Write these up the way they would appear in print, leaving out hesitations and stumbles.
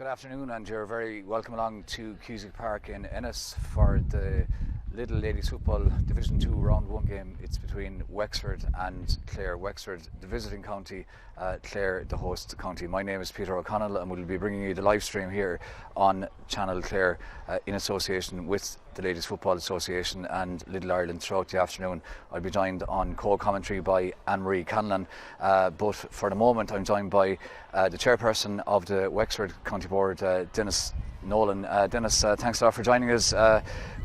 Good afternoon, and you're very welcome along to Cusack Park in Ennis for the Lidl Ladies Football Division 2 Round 1 game. It's between Wexford and Clare. Wexford, the visiting county, Clare, the host county. My name is Peter O'Connell, and we'll be bringing you the live stream here on Channel Clare in association with the Ladies Football Association and Lidl Ireland throughout the afternoon. I'll be joined on co-commentary by Anne-Marie Canlan, but for the moment I'm joined by the chairperson of the Wexford County Board, Dennis Nolan. Dennis, thanks a lot for joining us.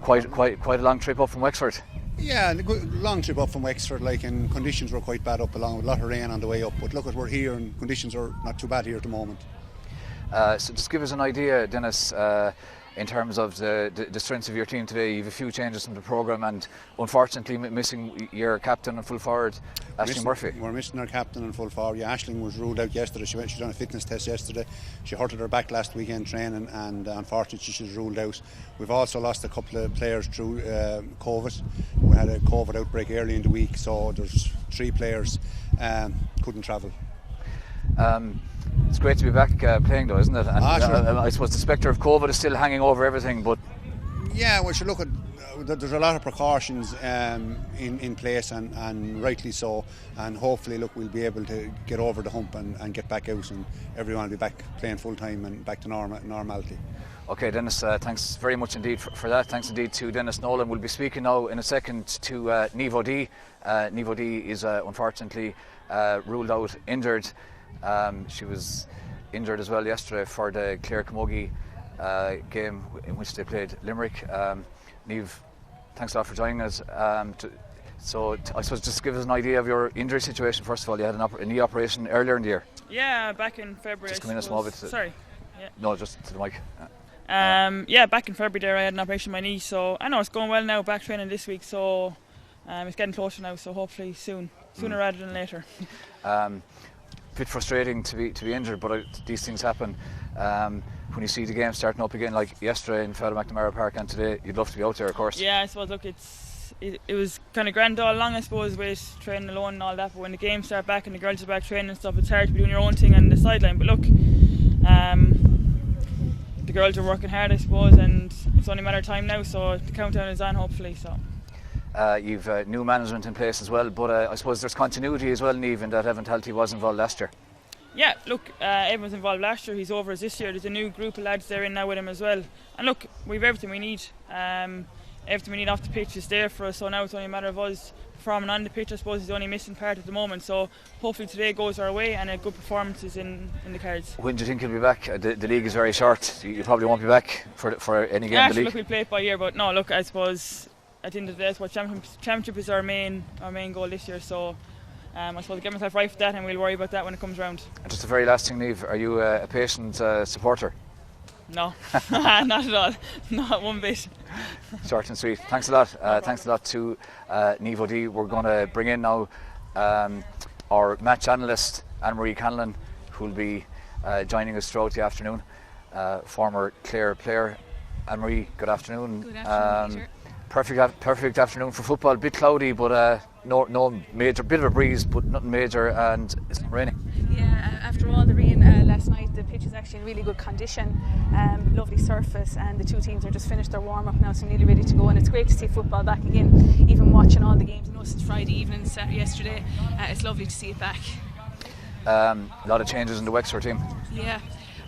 Quite a long trip up from Wexford. Yeah, a good long trip up from Wexford, and conditions were quite bad up along with a lot of rain on the way up. But look, we're here and conditions are not too bad here at the moment. So just give us an idea, Dennis, in terms of the strengths of your team today. You have a few changes from the programme and unfortunately missing your captain and full forward, Aisling Murphy. We're missing our captain and full forward. Yeah, Aisling was ruled out yesterday. She done a fitness test yesterday. She hurted her back last weekend training, and unfortunately she was ruled out. We've also lost a couple of players through COVID. We had a COVID outbreak early in the week, so there's 3 players couldn't travel. It's great to be back playing though, isn't it? And sure. I suppose the spectre of COVID is still hanging over everything, but yeah, we should look at there's a lot of precautions in place, and rightly so, and hopefully we'll be able to get over the hump and get back out, and everyone will be back playing full time and back to normality. Okay, Dennis, thanks very much indeed for that. Thanks indeed to Dennis Nolan. We'll be speaking now in a second to Niamh O'Dea. Niamh O'Dea is unfortunately ruled out injured. She was injured as well yesterday for the Clare Camogie game in which they played Limerick. Niamh, thanks a lot for joining us. So I suppose just give us an idea of your injury situation. First of all, you had a knee operation earlier in the year. Yeah, back in February. Just come in a small bit. Sorry. Yeah. No, just to the mic. Yeah, back in February there I had an operation on my knee, so I know it's going well now, back training this week, so it's getting closer now, so hopefully sooner rather than later. Bit frustrating to be injured, but these things happen. When you see the game starting up again, like yesterday in Father McNamara Park and today, you'd love to be out there, of course. Yeah, I suppose, look, it was kind of grand all along, I suppose, with training alone and all that, but when the games start back and the girls are back training and stuff, it's hard to be doing your own thing on the sideline. But look, the girls are working hard, I suppose, and it's only a matter of time now, so the countdown is on, hopefully. So. You've new management in place as well, but I suppose there's continuity as well, Niamh, in that Evan Talty was involved last year. Yeah, look, Evan was involved last year, he's over as this year. There's a new group of lads there in now with him as well. And look, we've everything we need. Everything we need off the pitch is there for us, so now it's only a matter of us performing on the pitch. I suppose is the only missing part at the moment, so hopefully today goes our way and a good performance is in the cards. When do you think you'll be back? The league is very short. You probably won't be back for any game in the league. Look, we'll play it by year, but no, look, I suppose at the end of the day, championship is our main goal this year, so I suppose get myself right for that and we'll worry about that when it comes round. And just the very last thing, Niamh, are you a patient supporter? No, not at all, not one bit. Short and sweet. Thanks a lot. Thanks a lot to Niamh O'Dea. We're going to bring in now our match analyst Anne-Marie Canlan, who will be joining us throughout the afternoon. Former Clare player. Anne-Marie, good afternoon. Good afternoon, Peter. Perfect afternoon for football. A bit cloudy, but no major. Bit of a breeze, but nothing major, and it's not raining. Yeah, after all the rain last night, the pitch is actually in really good condition. Lovely surface, and the two teams are just finished their warm up now, so nearly ready to go. And it's great to see football back again. Even watching all the games, I know since Friday evening, yesterday, it's lovely to see it back. A lot of changes in the Wexford team. Yeah.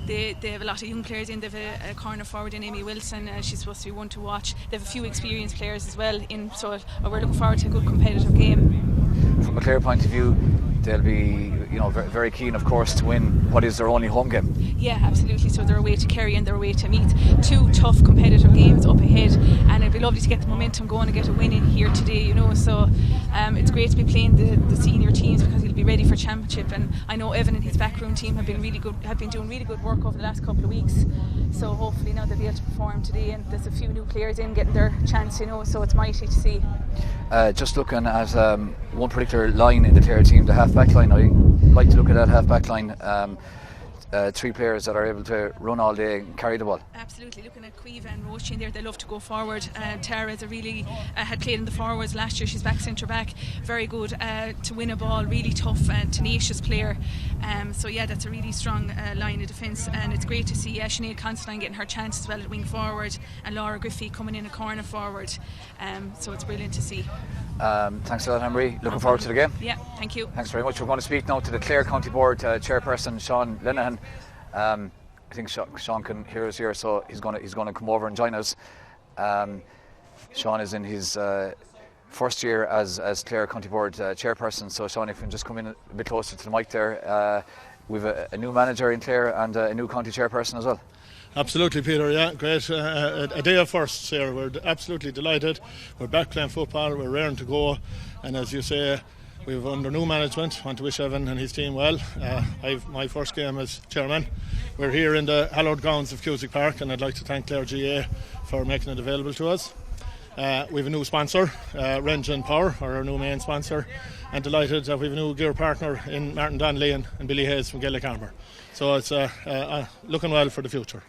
They have a lot of young players in. They have a corner forward in Amy Wilson. She's supposed to be one to watch. They have a few experienced players as well in, so we're looking forward to a good competitive game. From a Clare point of view, they'll be very, very keen, of course, to win what is their only home game. Yeah, absolutely. So they're away to Kerry and they're away to Meath. 2 tough competitive games up ahead, and it'd be lovely to get the momentum going and get a win in here today. So it's great to be playing the senior teams because he'll be ready for championship. And I know Evan and his backroom team have been doing really good work over the last couple of weeks. So hopefully now they'll be able to perform today. And there's a few new players in getting their chance. So it's mighty to see. Just looking at one particular line in the Clare team, the half-back line. I like to look at that half-back line. three players that are able to run all day and carry the ball. Absolutely. Looking at Cueva and Roisin there, they love to go forward. Tara's a really had played in the forwards last year. She's back centre back, very good to win a ball, really tough and tenacious player. So yeah, that's a really strong line of defence, and it's great to see Sinead Constantine getting her chance as well at wing forward, and Laura Griffey coming in a corner forward. So it's brilliant to see. Thanks a lot, Anne-Marie. Looking forward to the game. Yeah, thank you. Thanks very much. We're going to speak now to the Clare County Board chairperson, Sean Linehan. I think Sean can hear us here, so he's going to come over and join us. Sean is in his first year as Clare County Board chairperson. So Sean, if you can just come in a bit closer to the mic there. We've a new manager in Clare and a new county chairperson as well. Absolutely, Peter. Yeah, great. A day of firsts here. We're absolutely delighted. We're back playing football. We're raring to go. And as you say, we've under new management. Want to wish Evan and his team well. I've my first game as chairman. We're here in the hallowed grounds of Cusick Park, and I'd like to thank Clare GA for making it available to us. We have a new sponsor, Rengen Power, our new main sponsor, and delighted that we have a new gear partner in Martin Donnelly and Billy Hayes from Gaelic Armour. So it's looking well for the future.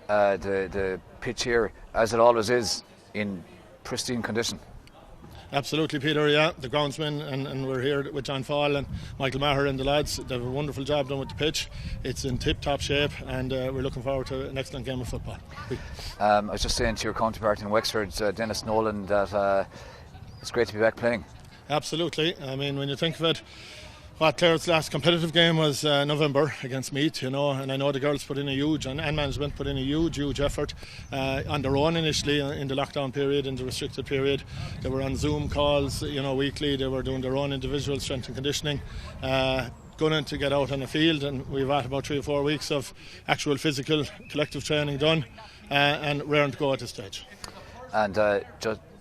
The pitch here, as it always is, in pristine condition. Absolutely, Peter. Yeah, the groundsman and we're here with John Fall and Michael Maher and the lads. They have a wonderful job done with the pitch. It's in tip-top shape, and we're looking forward to an excellent game of football. I was just saying to your counterpart in Wexford, Dennis Nolan, that it's great to be back playing. Absolutely. I mean, when you think of it, what Clare's last competitive game was November against Meath, and I know the girls put in a huge, and management put in a huge effort on their own initially in the lockdown period, in the restricted period. They were on Zoom calls, weekly. They were doing their own individual strength and conditioning, going to get out on the field, and we've had about 3 or 4 weeks of actual physical collective training done, and raring to go at this stage. And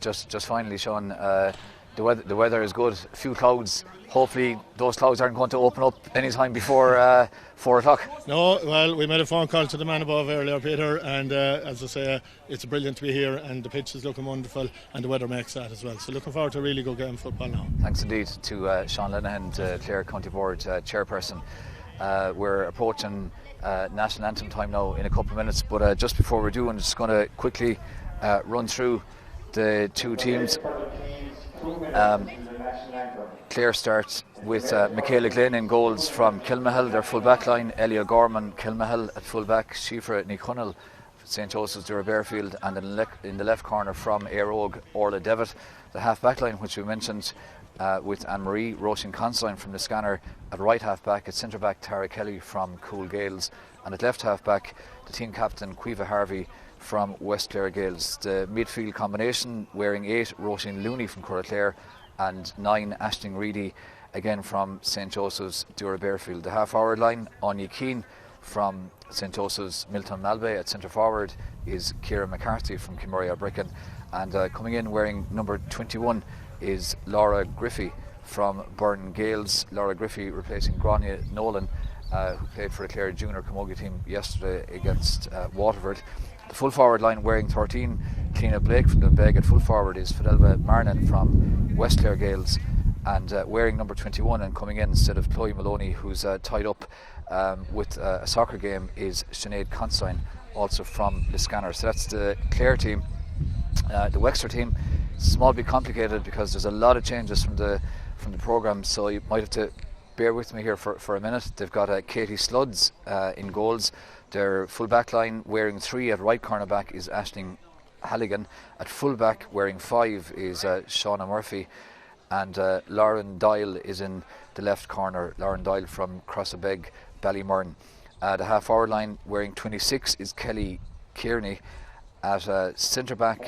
just finally, Sean, the weather is good. A few clouds. Hopefully those clouds aren't going to open up any time before 4 o'clock. No, well, we made a phone call to the man above earlier, Peter, and as I say, it's brilliant to be here, and the pitch is looking wonderful, and the weather makes that as well. So looking forward to a really good game of football now. Thanks indeed to Sean Linehan, Clare County Board chairperson. We're approaching national anthem time now in a couple of minutes, but just before we do, I'm just going to quickly run through the two teams. Clare starts with Michaela Glynn in goals from Kilmahill, their full back line. Elia Gorman, Kilmahill at full back. Shifra Nicunnell, St. Joseph's, Dura Bearfield, and in the left corner from Airog, Orla Devitt. The half back line, which we mentioned, with Anne-Marie Roisin Constantine from the Scanner at right half back. At centre back, Tara Kelly from Cool Gales, and at left half back, the team captain Cueva Harvey from West Clare Gales. The midfield combination, wearing 8, Roisin Looney from Clare, and 9, Aisling Reedy, again from St. Joseph's, Dura Bearfield. The half-forward line, Anya Keane from St. Joseph's, Milton Malbay. At centre forward is Ciara McCarthy from Kimura Bricken, and coming in wearing number 21 is Laura Griffey from Burn Gales. Laura Griffey replacing Grania Nolan, who played for the Clare Junior Camogie team yesterday against Waterford. The full forward line, wearing 13, Cliona Blake from Dunbeg. At full forward is Fidelva Marnin from West Clare Gales, and wearing number 21 and coming in instead of Chloe Maloney, who's tied up with a soccer game, is Sinead Constantine, also from the Scanner. So that's the Clare team. The Wexford team, small bit complicated because there's a lot of changes from the programme, so you might have to bear with me here for a minute. They've got Katie Sludds in goals. Their full back line, wearing 3 at right cornerback, is Aisling Halligan. At full back, wearing 5 is Shauna Murphy, and Lauren Doyle is in the left corner. Lauren Doyle from Crossabeg, Ballymurn. The half forward line, wearing 26, is Kelly Kearney. At centre back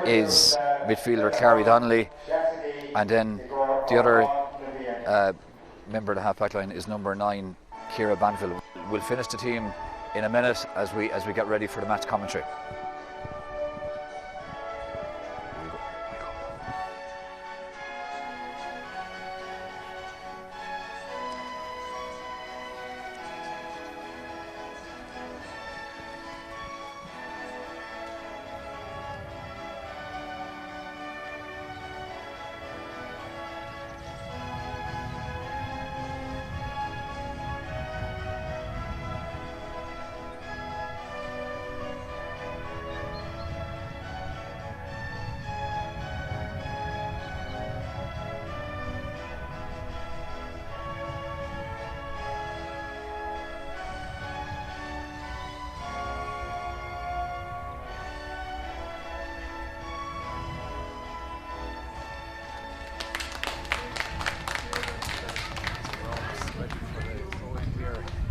is midfielder Clary Donnelly, and then the other member of the half back line is number 9, Ciara Banville. We'll finish the team in a minute as we get ready for the match commentary.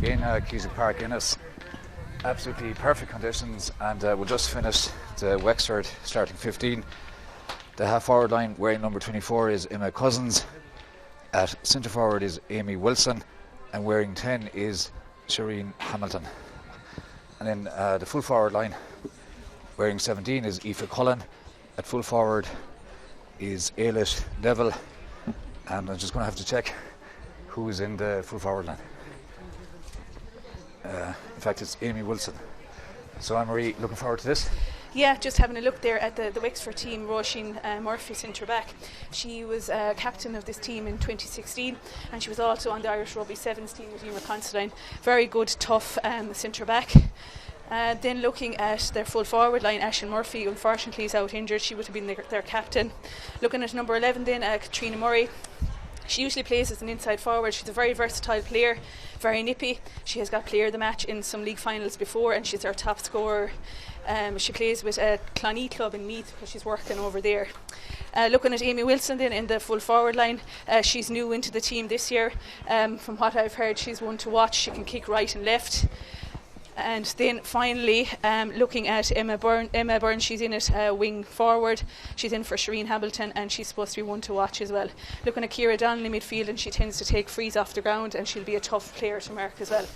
in Cusack Park, Ennis. Absolutely perfect conditions, and we'll just finish the Wexford starting 15. The half forward line wearing number 24 is Emma Cousins. At centre forward is Amy Wilson, and wearing 10 is Shireen Hamilton. And then the full forward line wearing 17 is Aoife Cullen. At full forward is Ailish Neville, and I'm just going to have to check who is in the full forward line. In fact, it's Amy Wilson. So Anne-Marie, looking forward to this? Yeah, just having a look there at the Wexford team. Roisin Murphy, centre back. She was captain of this team in 2016, and she was also on the Irish Rugby Sevens team with Emer Considine. Very good, tough centre back. Then looking at their full forward line, Aisling Murphy unfortunately is out injured. She would have been their captain. Looking at number 11 then, Katrina Murray. She usually plays as an inside forward. She's a very versatile player, very nippy. She has got player of the match in some league finals before, and she's our top scorer. She plays with Clonee Club in Meath because she's working over there. Looking at Amy Wilson then in the full forward line, she's new into the team this year. From what I've heard, she's one to watch. She can kick right and left. And then finally, looking at Emma Byrne, she's in at wing forward. She's in for Shireen Hamilton, and she's supposed to be one to watch as well. Looking at Ciara Donnelly midfield, and she tends to take frees off the ground, and she'll be a tough player to mark as well.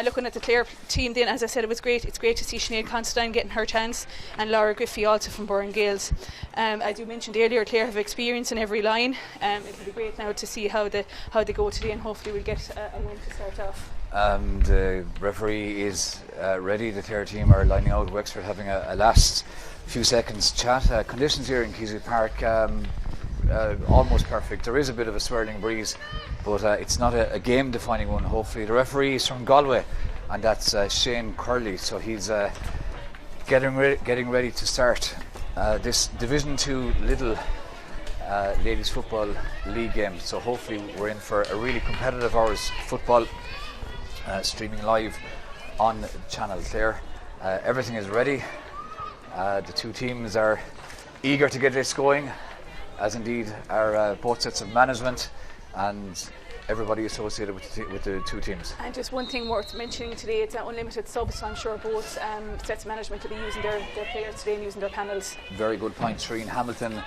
Looking at the Clare team then, as I said, it was great. It's great to see Sinead Considine getting her chance, and Laura Griffey also from Burren Gales. As you mentioned earlier, Clare have experience in every line. It'll be great now to see how they go today, and hopefully we'll get a win to start off. The referee is ready. The Clare team are lining out. Wexford having a last few seconds chat. Conditions here in Cusack Park almost perfect. There is a bit of a swirling breeze, but it's not a game-defining one, hopefully. The referee is from Galway, and that's Shane Curley, so he's getting ready to start this Division 2 Lidl Ladies Football League game. So hopefully we're in for a really competitive hours football, streaming live on Channel Clare. Everything is ready. The two teams are eager to get this going, as indeed are both sets of management and everybody associated with the two teams. And just one thing worth mentioning today, it's unlimited subs, so I'm sure both sets of management will be using their players today and using their panels. Very good point. Shireen Hamilton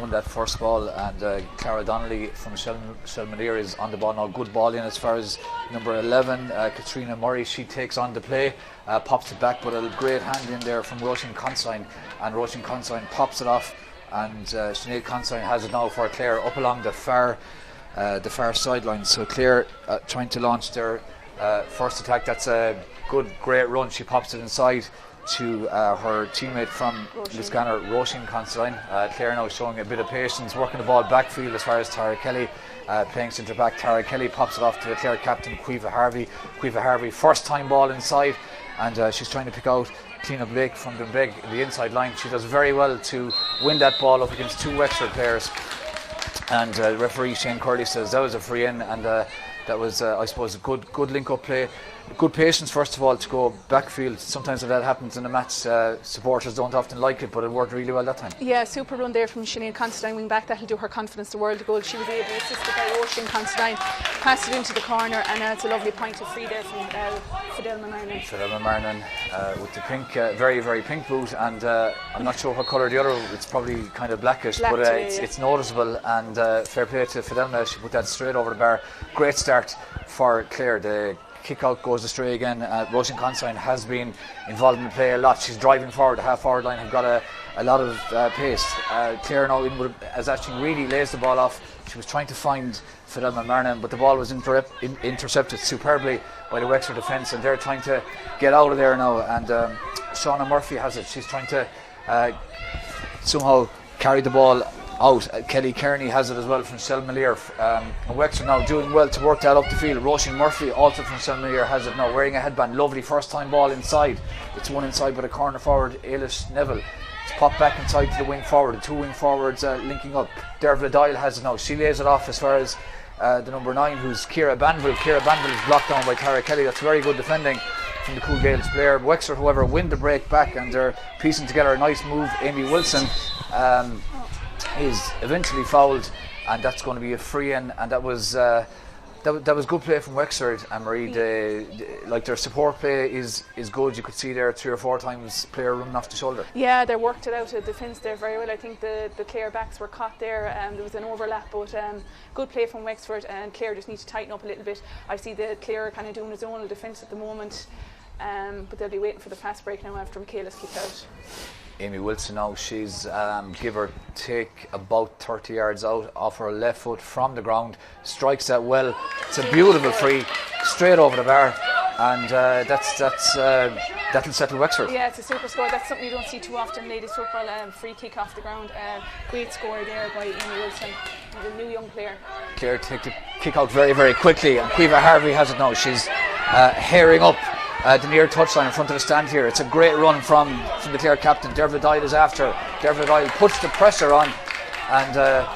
won that first ball, and Ciara Donnelly from Shelmalier is on the ball now. Good ball in as far as number 11, Katrina Murray. She takes on the play, pops it back, but a great hand in there from Roisin Considine, and Roisin Considine pops it off, and Sinead Considine has it now for Clare up along the far sideline. So Clare trying to launch their first attack. That's a great run. She pops it inside to her teammate from Liscannor, Roisin Considine. Clare now showing a bit of patience, working the ball backfield as far as Tara Kelly playing centre back. Tara Kelly pops it off to the Clare captain, Caoimhe Harvey. Caoimhe Harvey, first time ball inside, and she's trying to pick out Tina Blake from Dunbeg in the inside line. She does very well to win that ball up against two Wexford players. And referee Shane Curley says that was a free in, and that was, I suppose, a good link-up play. Good patience, first of all, to go backfield. Sometimes if that happens in a match, supporters don't often like it, but it worked really well that time. Yeah, super run there from Sinead Considine, wing back. That'll do her confidence the world of goal. She was able to assist by Roisin Considine, passed it into the corner, and it's a lovely point of free there from Fidelma Marnon. Fidelma Marnon with the pink, very, very pink boot, and I'm not sure what colour the other. It's probably kind of blackish, but it's noticeable. And fair play to Fidelma. She put that straight over the bar. Great start for Clare. The kick out goes astray again. Roisin Considine has been involved in the play a lot. She's driving forward. The half forward line have got a lot of pace. Clare now as actually really lays the ball off. She was trying to find Fidelma Marnon, but the ball was intercepted superbly by the Wexford defence, and they're trying to get out of there now. And Shauna Murphy has it. She's trying to somehow carry the ball out. Kelly Kearney has it as well from Shelmalier. Wexford now doing well to work that up the field. Roisin Murphy also from Shelmalier has it now, wearing a headband. Lovely first time ball inside. It's one inside by the corner forward, Ailish Neville. It's popped back inside to the wing forward. The two wing forwards linking up. Dervla Doyle has it now. She lays it off as far as the number 9, who's Ciara Banville. Ciara Banville is blocked down by Tara Kelly. That's very good defending from the Cool Gaels player. Wexford, however, win the break back, and they're piecing together a nice move. Amy Wilson is eventually fouled, and that's going to be a free in, and that was That was good play from Wexford, and Marie. Their support play is good. You could see there 3 or 4 times player running off the shoulder. Yeah, they worked it out of defence there very well. I think the Clare backs were caught there. There was an overlap, but good play from Wexford, and Clare just need to tighten up a little bit. I see the Clare kind of doing his own defence at the moment, but they'll be waiting for the fast break now after Michaela's kicked out. Amy Wilson now, she's give or take about 30 yards out off her left foot from the ground, strikes that well. It's a beautiful free, straight over the bar, and that'll settle Wexford. Yeah, it's a super score. That's something you don't see too often, ladies football. Free kick off the ground. Great score there by Amy Wilson, the new young player. Clare take the kick out very, very quickly, and Caoimhe Harvey has it now. She's herring up the near touchline in front of the stand here. It's a great run from the Clare captain. Dervla Doyle is after. Dervla Doyle puts the pressure on, and a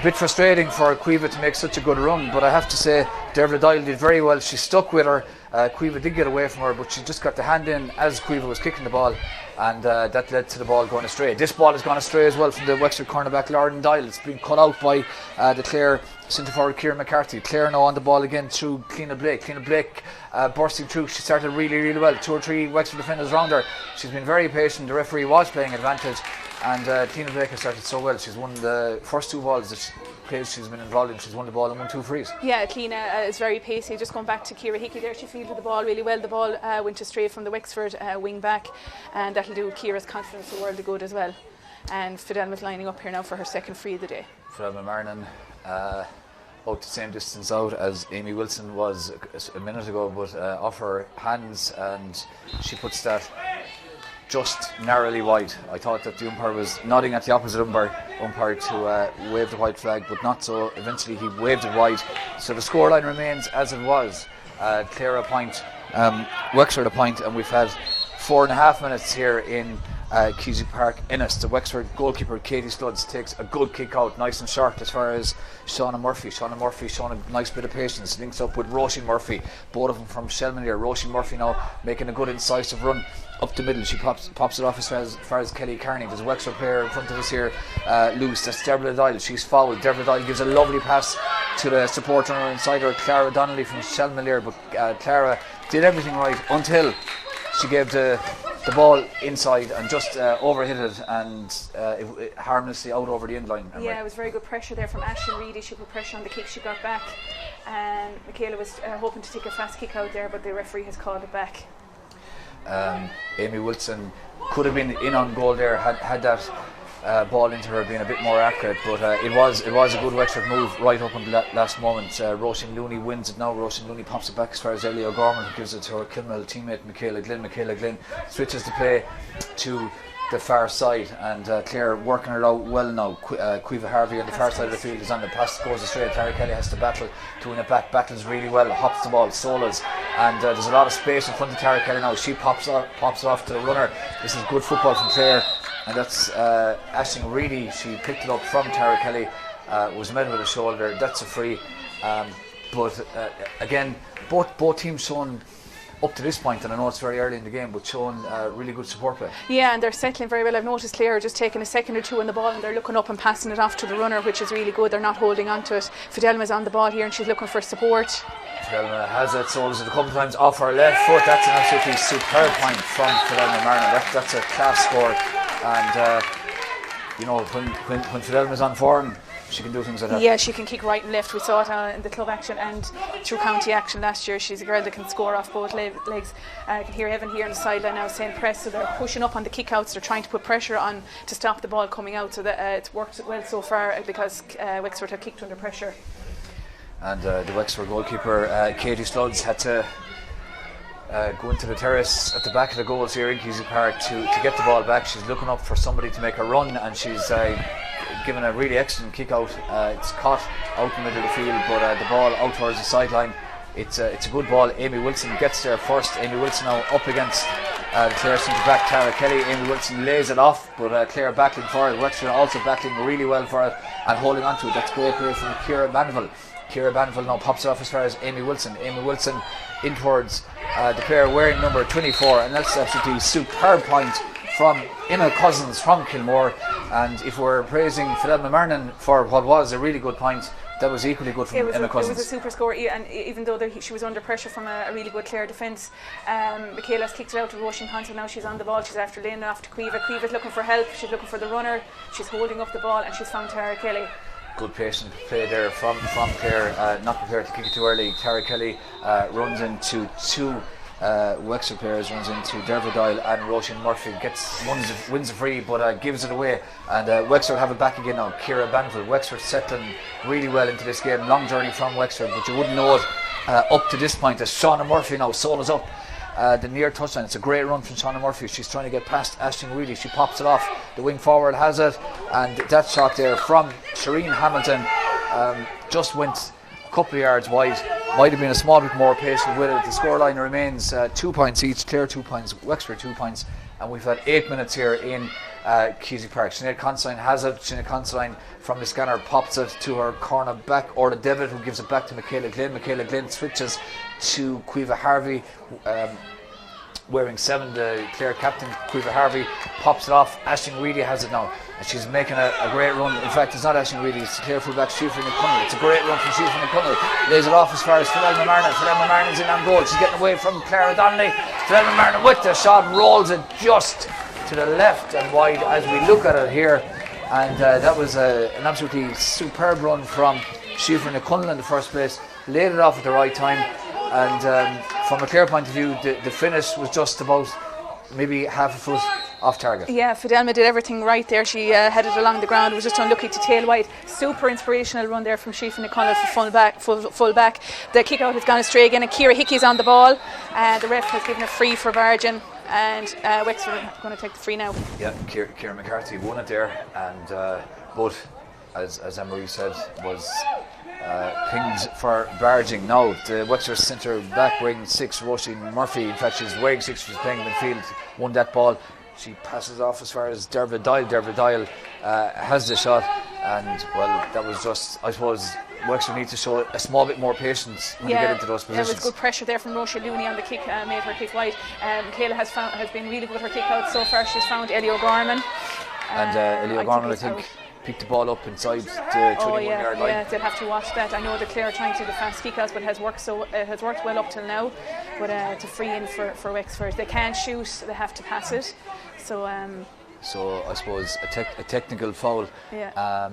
bit frustrating for Caoimhe to make such a good run, but I have to say Dervla Doyle did very well. She stuck with her. Caoimhe did get away from her, but she just got the hand in as Caoimhe was kicking the ball, and that led to the ball going astray. This ball has gone astray as well from the Wexford cornerback Lauren Doyle. It's been cut out by the Clare centre forward Kieran McCarthy. Clare now on the ball again through Cliona Blake. Cliona Blake bursting through. She started really, really well. 2 or 3 Wexford defenders around her. She's been very patient. The referee was playing advantage, and Cliona Blake has started so well. She's won the first 2 balls that she's been involved in. She's won the ball and won 2 frees. Yeah, Cliona is very pacey. Just going back to Ciara Hickey there, she fielded the ball really well. The ball went astray from the Wexford wing back, and that'll do Ciara's confidence a world of good as well. And Fidelma's lining up here now for her second free of the day. Fidelma Marnin about the same distance out as Amy Wilson was a minute ago, but off her hands, and she puts that just narrowly wide. I thought that the umpire was nodding at the opposite umpire to wave the white flag, but not so. Eventually he waved it wide, so the scoreline remains as it was. Clare a point, Wexford a point, and we've had 4.5 minutes here in Cusack Park, Ennis. The Wexford goalkeeper Katie Sludds takes a good kick out, nice and sharp as far as Shauna Murphy. Shauna Murphy showing a nice bit of patience, links up with Roisin Murphy, both of them from Shelmalier. Roisin Murphy now making a good incisive run up the middle. She pops it off as far as Kelly Carney. There's a Wexford player in front of us here, loose. That's Dervla Doyle. She's fouled. Dervla Doyle gives a lovely pass to the support runner inside her, Clara Donnelly from Shelmalier, but Clara did everything right until she gave the ball inside and just overhit it, and it harmlessly out over the end line. Yeah, it was very good pressure there from Aisling Reedy. She put pressure on the kick she got back, and Michaela was hoping to take a fast kick out there, but the referee has called it back. Amy Wilson could have been in on goal there had that ball into her being a bit more accurate, but it was a good Wexford move right up until that last moment. Roisin Looney wins it now. Roisin Looney pops it back as far as Ellie O'Gorman, who gives it to her Kilmel teammate Michaela Glynn. Michaela Glynn switches the play to the far side, and Clare working it out well now. Caoimhe Harvey on the far side of the field is on the pass, goes astray. Tara Kelly has to battle to win it back, battles really well, hops the ball, solos, and there's a lot of space in front of Tara Kelly now. She pops it off to the runner. This is good football from Clare, and that's Aisling Reedy. She picked it up from Tara Kelly, was met with a shoulder. That's a free, but again, both teams showing up to this point, and I know it's very early in the game, but showing really good support play. Yeah, and they're settling very well. I've noticed Clare just taking a second or two on the ball, and they're looking up and passing it off to the runner, which is really good. They're not holding on to it. Fidelma's on the ball here, and she's looking for support. Fidelma has it, solos it a couple of times off her left foot. That's an absolutely superb point from Fidelma Marnin. That's a class score, and when Fidelma's on form, she can do things like that. Yeah, she can kick right and left. We saw it in the club action and through county action last year. She's a girl that can score off both legs. I can hear Evan here on the sideline now saying press, so they're pushing up on the kick-outs. They're trying to put pressure on to stop the ball coming out, so that it's worked well so far because Wexford have kicked under pressure. And the Wexford goalkeeper Katie Sludds had to go into the terrace at the back of the goals here in Cusack Park to get the ball back. She's looking up for somebody to make a run, and she's given a really excellent kick out. It's caught out in the middle of the field, but the ball out towards the sideline. It's a good ball. Amy Wilson gets there first. Amy Wilson now up against the Clare centre back Tara Kelly. Amy Wilson lays it off, but Clare battling for it. Wexford also battling really well for it and holding on to it. That's great play from Ciara Banville. Ciara Banville now pops it off as far as Amy Wilson. Amy Wilson in towards the player wearing number 24, and that's absolutely superb point from Emma Cousins from Kilmore, and if we're praising Fidel McMarnon for what was a really good point, that was equally good from Emma Cousins. It was a super score, and even though she was under pressure from a really good Clare defence, Michaela's kicked it out to Roisin Consul. Now she's on the ball, she's after laying it off to Cueva. Cueva's looking for help, she's looking for the runner, she's holding up the ball, and she's found Tara Kelly. Good patient play there from Clare, not prepared to kick it too early. Tara Kelly runs into two Wexford players, runs into Derva Doyle and Roisin Murphy, wins a free but gives it away, and Wexford have it back again now. Ciara Banfield, Wexford settling really well into this game, long journey from Wexford, but you wouldn't know it up to this point as Shauna Murphy now solos up the near touchline. It's a great run from Shauna Murphy, she's trying to get past Aisling Reedy, she pops it off, the wing forward has it, and that shot there from Shireen Hamilton just went a couple of yards wide. Might have been a small bit more patient with it. The scoreline remains 2 points each, Clare 2 points, Wexford 2 points, and we've had 8 minutes here in Keswick Park. Sinead Considine has it. Sinead Considine from the scanner pops it to her corner back, or the Devitt, who gives it back to Michaela Glynn. Michaela Glynn switches to Cueva Harvey, wearing 7, the Clare captain. Cueva Harvey pops it off. Aisling Reedy has it now, and she's making a great run. In fact, it's not Aisling Reedy, it's the Clare fullback Siofra McCunnell. It's a great run from Siofra McCunnell. Lays it off as far as Fidel McMarnon. Fidel McMarnon's in on goal. She's getting away from Clara Donnelly. Fidel McMarnon with the shot, rolls it just to the left and wide as we look at it here. And that was an absolutely superb run from Siofra McCunnell in the first place. Laid it off at the right time. And from a Clare point of view, the finish was just about maybe half a foot off target. Yeah, Fidelma did everything right there. She headed along the ground, was just unlucky to tail wide. Super inspirational run there from Siofra McCunnell for full back. The kick out has gone astray again, and Ciara Hickey's on the ball. The ref has given a free for Bargin, and Wexford are going to take the free now. Yeah, Ciara McCarthy won it there, and but as Emery said, was pinged for barging. Now the Wexford centre back wearing 6, Roisin Murphy, in fact she's wearing 6, she's playing midfield, won that ball. She passes off as far as Derva Doyle. Derva Doyle has the shot, and well, that was just, I suppose Wexford need to show a small bit more patience when they get into those positions. There was good pressure there from Roisin Looney on the kick, made her kick wide. Michaela has been really good with her kick out so far. She's found Ellie O'Gorman, and Ellie O'Gorman I think picked the ball up inside the 21-yard line. Yeah, they'll have to watch that. I know that Clare are trying to do the fast kick-outs, but it has worked well up till now. But to free in for Wexford, they can't shoot; they have to pass it. So I suppose a technical foul. Yeah.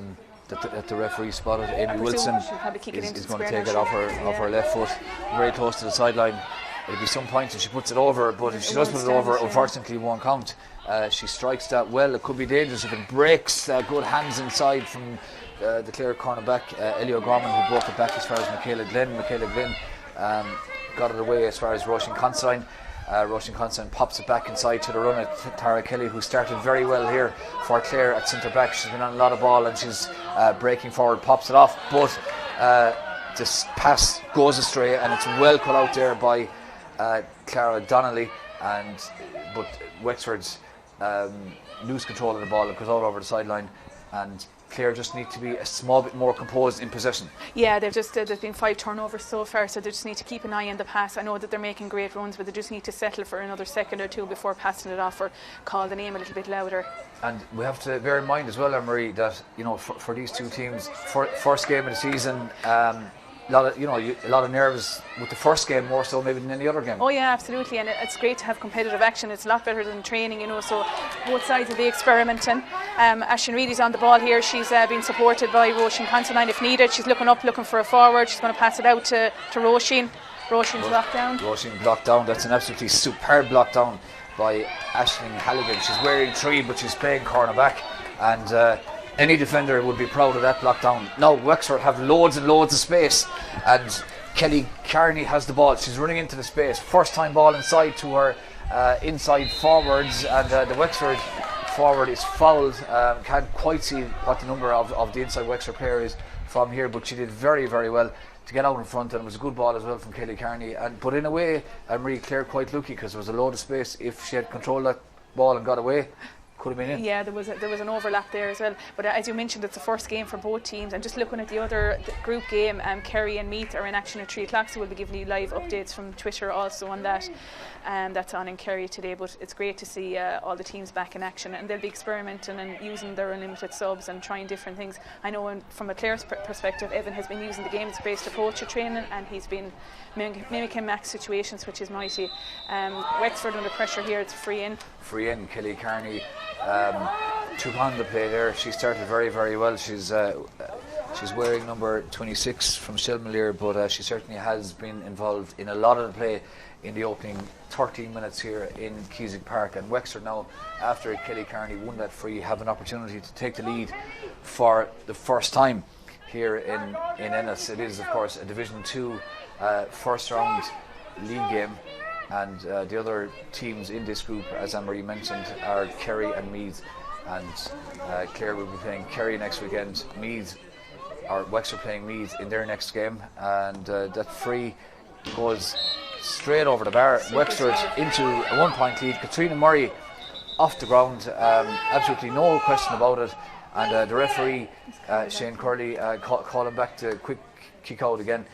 That the referee spotted. Amy Wilson is going to take it off her left foot, very close to the sideline. It'll be some point if she puts it over, but if she does put it over, unfortunately it won't count. She strikes that well. It could be dangerous if it breaks. Good hands inside from the Clare cornerback, Ellie O'Gorman, who broke it back as far as Michaela Glynn. Michaela Glynn got it away as far as Roisin Considine. Roisin Considine pops it back inside to the runner, Tara Kelly, who started very well here for Clare at centre back. She's been on a lot of ball and she's breaking forward, pops it off, but this pass goes astray, and it's well cut out there by Clara Donnelly, but Wexford's lose control of the ball. It goes all over the sideline, and Clare just need to be a small bit more composed in possession. Yeah, there's been 5 turnovers so far, so they just need to keep an eye on the pass. I know that they're making great runs, but they just need to settle for another second or two before passing it off, or call the name a little bit louder. And we have to bear in mind as well, Anne-Marie, that for these two teams, first game of the season, a lot of nerves with the first game more so maybe than any other game. Oh yeah, absolutely, and it's great to have competitive action. It's a lot better than training, so both sides will be experimenting. Aisling Reedy's on the ball here. She's been supported by Roisin Considine if needed. She's looking up, looking for a forward. She's going to pass it out to Roisin. Roisin's blocked down. Roisin blocked down. That's an absolutely superb block down by Aisling Halligan. She's wearing 3, but she's playing cornerback, and any defender would be proud of that block down. Now Wexford have loads and loads of space, and Kelly Carney has the ball. She's running into the space. First time ball inside to her inside forwards, and the Wexford forward is fouled. Can't quite see what the number of the inside Wexford player is from here, but she did very, very well to get out in front, and it was a good ball as well from Kelly Carney. But in a way, Marie Clare quite lucky, because there was a load of space. If she had controlled that ball and got away, could have been in. Yeah, there was an overlap there as well. But as you mentioned, it's the first game for both teams. And just looking at the other group game, Kerry and Meath are in action at 3 o'clock, so we'll be giving you live updates from Twitter also on that. That's on in Kerry today, but it's great to see all the teams back in action, and they'll be experimenting and using their unlimited subs and trying different things. I know from a Clare's perspective, Evan has been using the games-based approach to training, and he's been mimicking max situations, which is mighty. Wexford under pressure here, it's free in. Kelly Carney took on the play there. She started very, very well. She's wearing number 26 from Shelmalier, but she certainly has been involved in a lot of the play in the opening 13 minutes here in Cusack Park. And Wexford now, after Kelly Carney won that free, have an opportunity to take the lead for the first time here in Ennis. It is, of course, a Division 2 first round league game, and the other teams in this group, as Anne-Marie mentioned, are Kerry and Meath, and Clare will be playing Kerry next weekend. Wexford playing Meath in their next game, and that free goes straight over the bar. Wexford into a 1-point lead. Katrina Murray off the ground, absolutely no question about it, and the referee Shane Curley calling back to quick kick out again.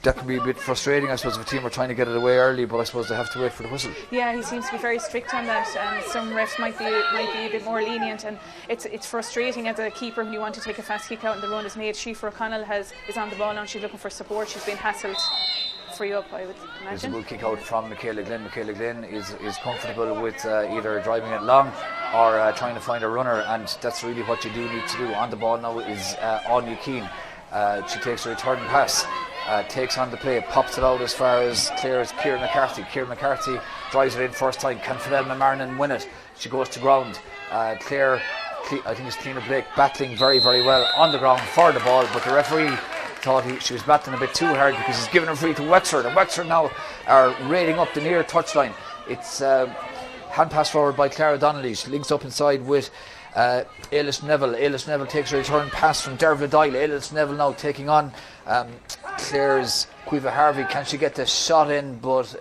That can be a bit frustrating, I suppose, if a team are trying to get it away early, but I suppose they have to wait for the whistle. Yeah, he seems to be very strict on that, and some refs might be a bit more lenient, and it's frustrating as a keeper when you want to take a fast kick out and the run is made. Sheafer O'Connell is on the ball now, and she's looking for support. She's been hassled. Free up, I would imagine. There's a good kick out from Michaela Glynn. Michaela Glynn is comfortable with either driving it long or trying to find a runner, and that's really what you do need to do. On the ball now is Anya Keane. She takes a return pass, takes on the play, pops it out as far as Clare's Ciara McCarthy. Ciara McCarthy drives it in first time. Can Fidelma Marnin win it? She goes to ground. Clare, I think it's Cliona Blake, battling very, very well on the ground for the ball, but the referee thought she was battling a bit too hard because he's given a free to Wexford, and Wexford now are raiding up the near touchline. It's hand pass forward by Clara Donnelly. She links up inside with Ailish Neville. Ailish Neville takes a return pass from Dervla Doyle. Ailish Neville now taking on Clare's Quiva Harvey. Can she get the shot in? But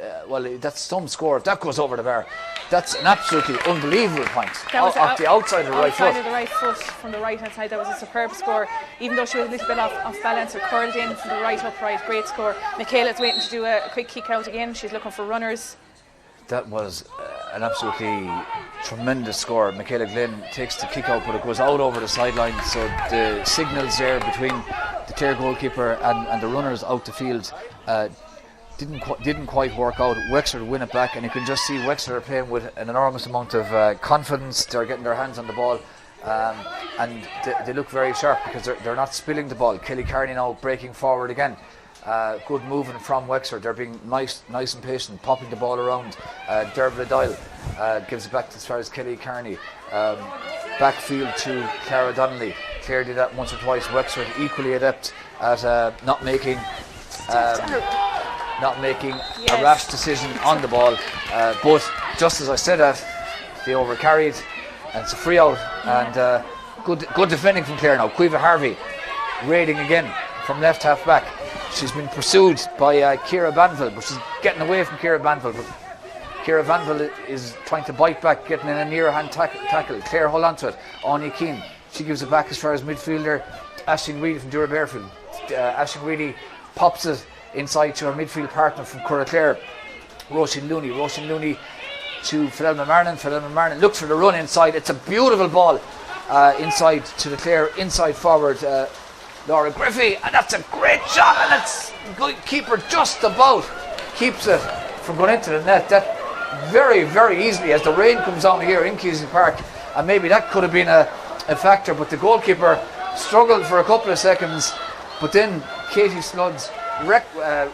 that's some score. If that goes over the bar, that's an absolutely unbelievable point. Off the outside of the right foot. Outside of the right foot from the right hand side. That was a superb score. Even though she was a little bit off balance, her curled in from the right upright. Great score. Michaela's waiting to do a quick kick out again. She's looking for runners. That was an absolutely tremendous score. Michaela Glynn takes the kick out, but it goes out over the sideline. So the signals there between the Clare goalkeeper and the runners out the field didn't quite work out. Wexford win it back, and you can just see Wexford are playing with an enormous amount of confidence. They're getting their hands on the ball, and they look very sharp because they're not spilling the ball. Kelly Carney now breaking forward again. Good movement from Wexford. They're being nice and patient, popping the ball around. Dervla Doyle gives it back as far as Kelly Carney. Backfield to Clara Donnelly. Clare did that once or twice. Wexford equally adept at not making a rash decision on the ball. But just as I said that, they overcarried, and it's a free out. And good defending from Clare now. Quiva Harvey raiding again from left half back. She's been pursued by Ciara Banville, but she's getting away from Ciara Banville. But Ciara Banville is trying to bite back, getting in a near hand tackle. Clare hold on to it. Anya Keane, she gives it back as far as midfielder Aisling Reedy from Dura Bearfield. Aisling Reedy pops it inside to her midfield partner from Curra Clare, Roisin Looney to Fidelma Marnin. Fidelma Marnin looks for the run inside. It's a beautiful ball inside to the Clare inside forward Laura Griffey, and that's a great shot, and it's good keeper just about keeps it from going into the net. That very, very easily, as the rain comes on here in Cusack Park, and maybe that could have been a factor, but the goalkeeper struggled for a couple of seconds, but then Katie Sludds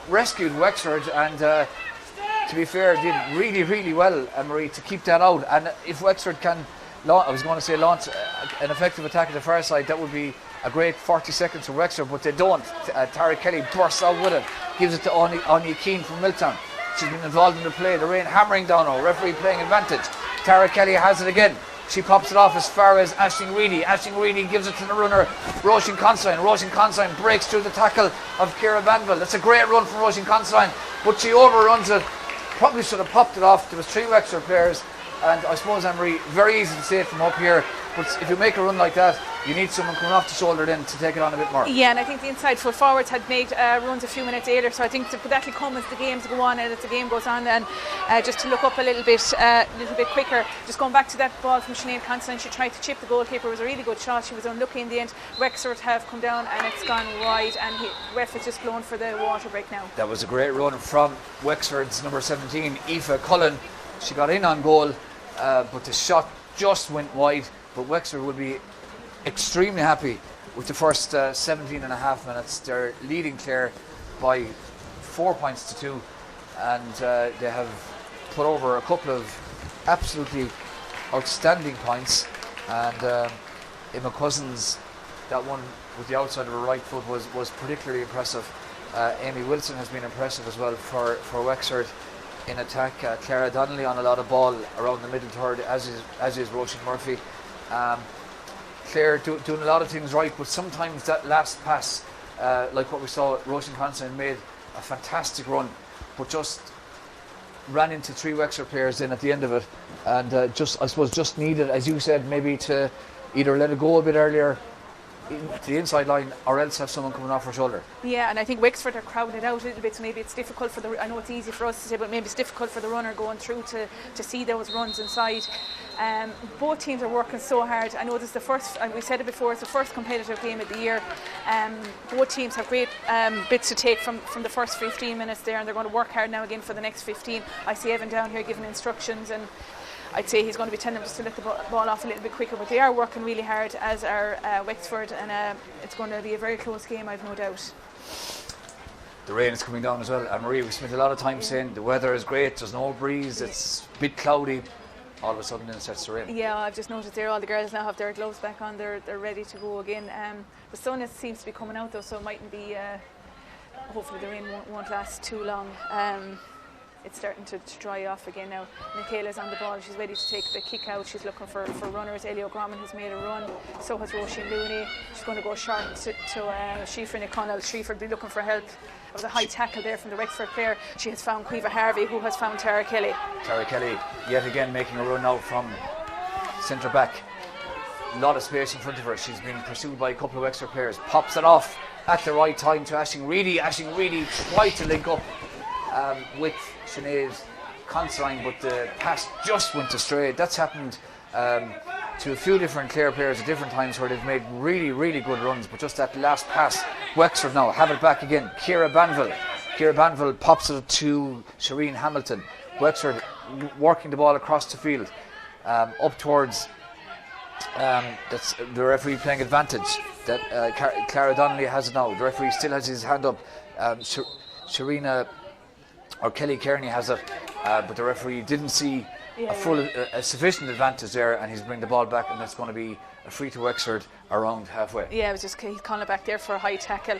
rescued Wexford, and to be fair, did really, really well, Marie, to keep that out. And if Wexford can launch an effective attack at the far side, that would be a great 40 seconds for Wexford, but they don't. Tara Kelly bursts out with it, gives it to Anya Keane from Milltown. She's been involved in the play. The rain hammering down now, referee playing advantage. Tara Kelly has it again. She pops it off as far as Aisling Reedy. Aisling Reedy gives it to the runner, Roisin Considine. Roisin Considine breaks through the tackle of Ciara Banville. That's a great run from Roisin Considine, but she overruns it. Probably should have popped it off. There was 3 Wexford players And I suppose, Anne-Marie, very easy to say it from up here, but if you make a run like that, you need someone coming off the shoulder then to take it on a bit more. Yeah, and I think the inside full forwards had made runs a few minutes earlier, so I think that'll come as the games go on and as the game goes on, and just to look up a little bit quicker. Just going back to that ball from Sinead Constantine, she tried to chip the goalkeeper. It was a really good shot. She was unlucky in the end. Wexford have come down and it's gone wide, and ref is just blown for the water break now. That was a great run from Wexford's number 17, Aoife Cullen. She got in on goal, but the shot just went wide. But Wexford will be extremely happy with the first 17 and a half minutes. They're leading Clare by 4 points to 2, and they have put over a couple of absolutely outstanding points. And Emma Cousins, that one with the outside of her right foot was particularly impressive. Amy Wilson has been impressive as well for Wexford in attack. Clara Donnelly on a lot of ball around the middle third, as is Roisin Murphy. Clare doing a lot of things right, but sometimes that last pass, like what we saw, Roisin Constantine made a fantastic run, but just ran into 3 Wexford players then at the end of it, and I suppose just needed, as you said, maybe to either let it go a bit earlier to the inside line, or else have someone coming off her shoulder. Yeah, and I think Wexford are crowded out a little bit, so maybe it's difficult for I know it's easy for us to say, but maybe it's difficult for the runner going through to see those runs inside. Both teams are working so hard. I know this is the first, and we said it before, it's the first competitive game of the year. Both teams have great bits to take from the first 15 minutes there, and they're going to work hard now again for the next 15. I see Evan down here giving instructions, and I'd say he's going to be telling them just to let the ball off a little bit quicker, but they are working really hard, as are Wexford, and it's going to be a very close game, I've no doubt. The rain is coming down as well, and Marie, we spent a lot of time saying the weather is great, there's no breeze, it's a bit cloudy. All of a sudden then it starts to rain. Yeah, I've just noticed there all the girls now have their gloves back on, they're ready to go again. The sun seems to be coming out though, so it mightn't be, hopefully the rain won't last too long. It's starting to dry off again now. Michaela's on the ball, she's ready to take the kick out, she's looking for runners. Ellie O'Gorman has made a run, so has Roisin Looney. She's going to go short to Sheafra Niconnell. Sheafra will be looking for help. It was a high tackle there from the Wexford player. She has found Caoimhe Harvey, who has found Tara Kelly. Tara Kelly yet again making a run out from centre back. A lot of space in front of her. She's been pursued by a couple of Wexford players. Pops it off at the right time to Aisling Reedy. Aisling Reedy tried to link up with Sinead Constantine, but the pass just went astray. That's happened to a few different Clare players at different times where they've made really, really good runs, but just that last pass. Wexford now have it back again. Ciara Banville pops it to Shireen Hamilton. Wexford working the ball across the field up towards that's the referee playing advantage. That Clara Donnelly has it now. The referee still has his hand up. Sharina or Kelly Kearney has it, but the referee didn't see a sufficient advantage there, and he's bringing the ball back, and it's going to be a free to Wexford around halfway. Yeah, it was just Keith Connell back there for a high tackle.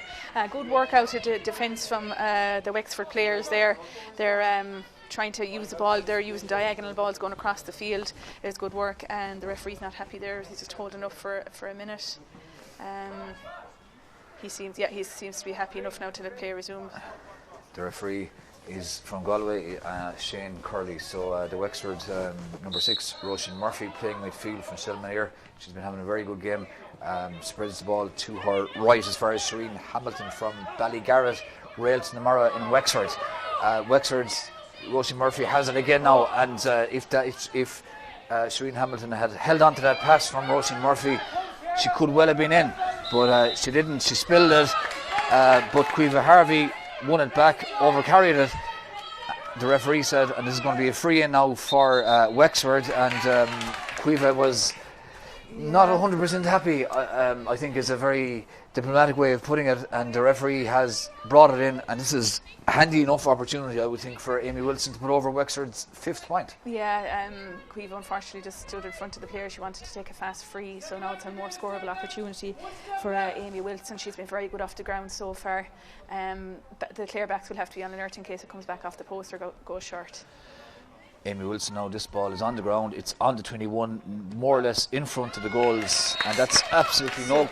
Good work out of the defence from the Wexford players there. They're trying to use the ball, they're using diagonal balls going across the field. It's good work, and the referee's not happy there. He's just holding up for a minute. He seems to be happy enough now to let play resume. The referee is from Galway, Shane Curley. So the Wexford number 6, Roisin Murphy, playing midfield from Shelmanair. She's been having a very good game. Spreads the ball to her right as far as Shireen Hamilton from Ballygarrett, Railton Namara in Wexford. Wexford's Roisin Murphy has it again now, and if Shireen Hamilton had held on to that pass from Roisin Murphy, she could well have been in, but she didn't. She spilled it, but Caoimhe Harvey won it back, overcarried it. The referee said, and this is going to be a free in now for Wexford, and Caoimhe was not 100% happy, I think is a very diplomatic way of putting it, and the referee has brought it in, and this is a handy enough opportunity, I would think, for Amy Wilson to put over Wexford's 5th point. Yeah, Caoimhe unfortunately just stood in front of the player. She wanted to take a fast free, so now it's a more scoreable opportunity for Amy Wilson. She's been very good off the ground so far. The Clare backs will have to be on alert in case it comes back off the post or goes short. Amy Wilson now, this ball is on the ground, it's on the 21, more or less in front of the goals, and that's absolutely no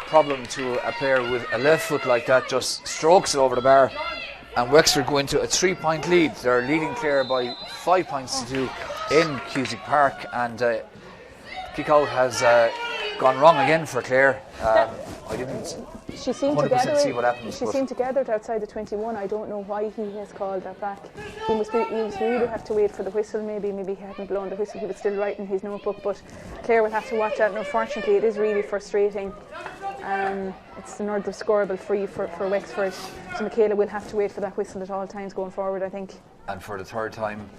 problem to a player with a left foot like that. Just strokes it over the bar, and Wexford go into a 3-point lead. They're leading Clare by 5 points to 2. in Cusack Park, and kick out has gone wrong again for Clare. I didn't She seemed 100% see what happened. She seemed to gather it outside the 21. I don't know why he has called that back. He must really have to wait for the whistle. Maybe he hadn't blown the whistle. He was still writing his notebook. But Clare will have to watch that. And unfortunately, it is really frustrating. It's another scoreable free for Wexford. So Michaela will have to wait for that whistle at all times going forward, I think. And for the third time,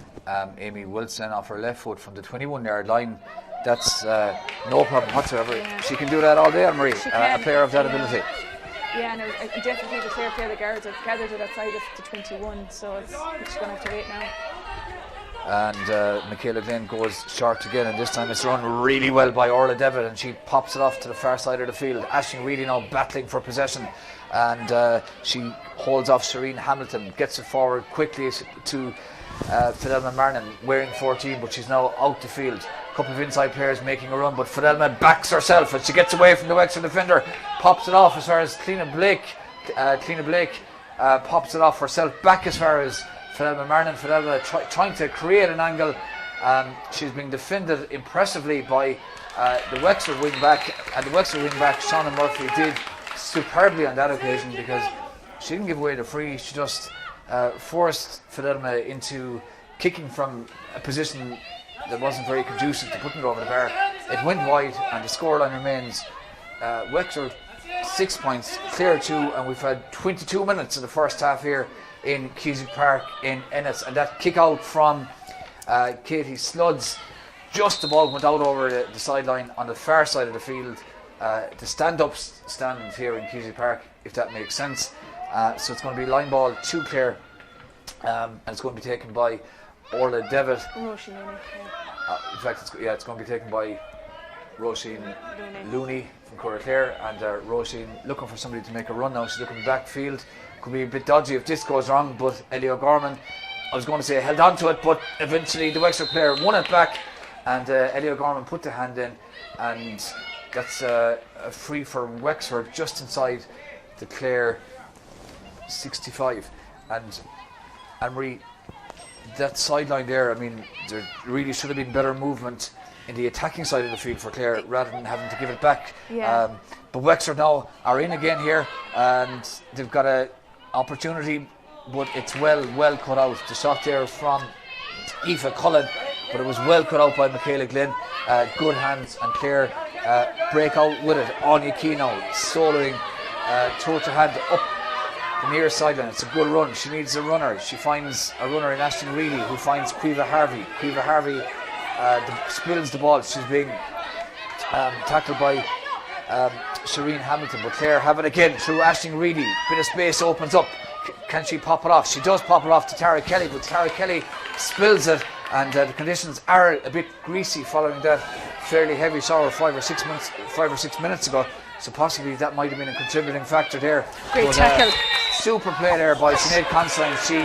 Amy Wilson off her left foot from the 21-yard line. That's no problem whatsoever. Yeah. She can do that all day, Anne-Marie. A player of that ability. Yeah, and definitely the Clare player, the guards have gathered it outside of the 21, so she's going to have to wait now. And Michaela Glenn goes short again, and this time it's run really well by Orla Devitt, and she pops it off to the far side of the field. Aisling Reedy now battling for possession, and she holds off Shireen Hamilton, gets it forward quickly to Fidelma Marnin, wearing 14, but she's now out the field. A couple of inside players making a run, but Fidelma backs herself and she gets away from the Wexford defender, pops it off as far as Cliona Blake. Pops it off herself back as far as Fidelma Marnin. Fidelma trying to create an angle. She's being defended impressively by the Wexford wing back, and the Wexford wing back Shauna Murphy did superbly on that occasion, because she didn't give away the free. She just forced Fidelma into kicking from a position that wasn't very conducive to putting it over the bar. It went wide, and the scoreline remains Wexford 6 points, Clare 2, and we've had 22 minutes in the first half here in Cusack Park in Ennis. And that kick out from Katie Sludds, just the ball went out over the sideline on the far side of the field. The stand-up stand here in Cusack Park, if that makes sense. So it's going to be line ball to Clare, and it's going to be taken by Orla Devitt. In fact, it's going to be taken by Roisin Looney from Clare, and Roisin looking for somebody to make a run now. She's looking backfield. Could be a bit dodgy if this goes wrong, but Ellie O'Gorman, I was going to say, held on to it, but eventually the Wexford player won it back, and Ellie O'Gorman put the hand in, and that's a free for Wexford just inside the Clare 65. And Anne-Marie, that sideline there, I mean, there really should have been better movement in the attacking side of the field for Clare rather than having to give it back. Yeah. But Wexford now are in again here, and they've got an opportunity, but it's well cut out. The shot there from Aoife Cullen, but it was well cut out by Michaela Glynn. Good hands, and Clare break out with it. Anya Keano soloing, toe to hand up the near sideline. It's a good run. She needs a runner. She finds a runner in Aisling Reedy, who finds Caoimhe Harvey. Caoimhe Harvey spills the ball. She's being tackled by Shireen Hamilton, but Clare have it again through Aisling Reedy. Bit of space opens up. Can she pop it off? She does pop it off to Tara Kelly, but Tara Kelly spills it, and the conditions are a bit greasy following that fairly heavy shower 5 or 6 minutes ago. So possibly that might have been a contributing factor there. Great tackle. Super play there by Sinead Considine. She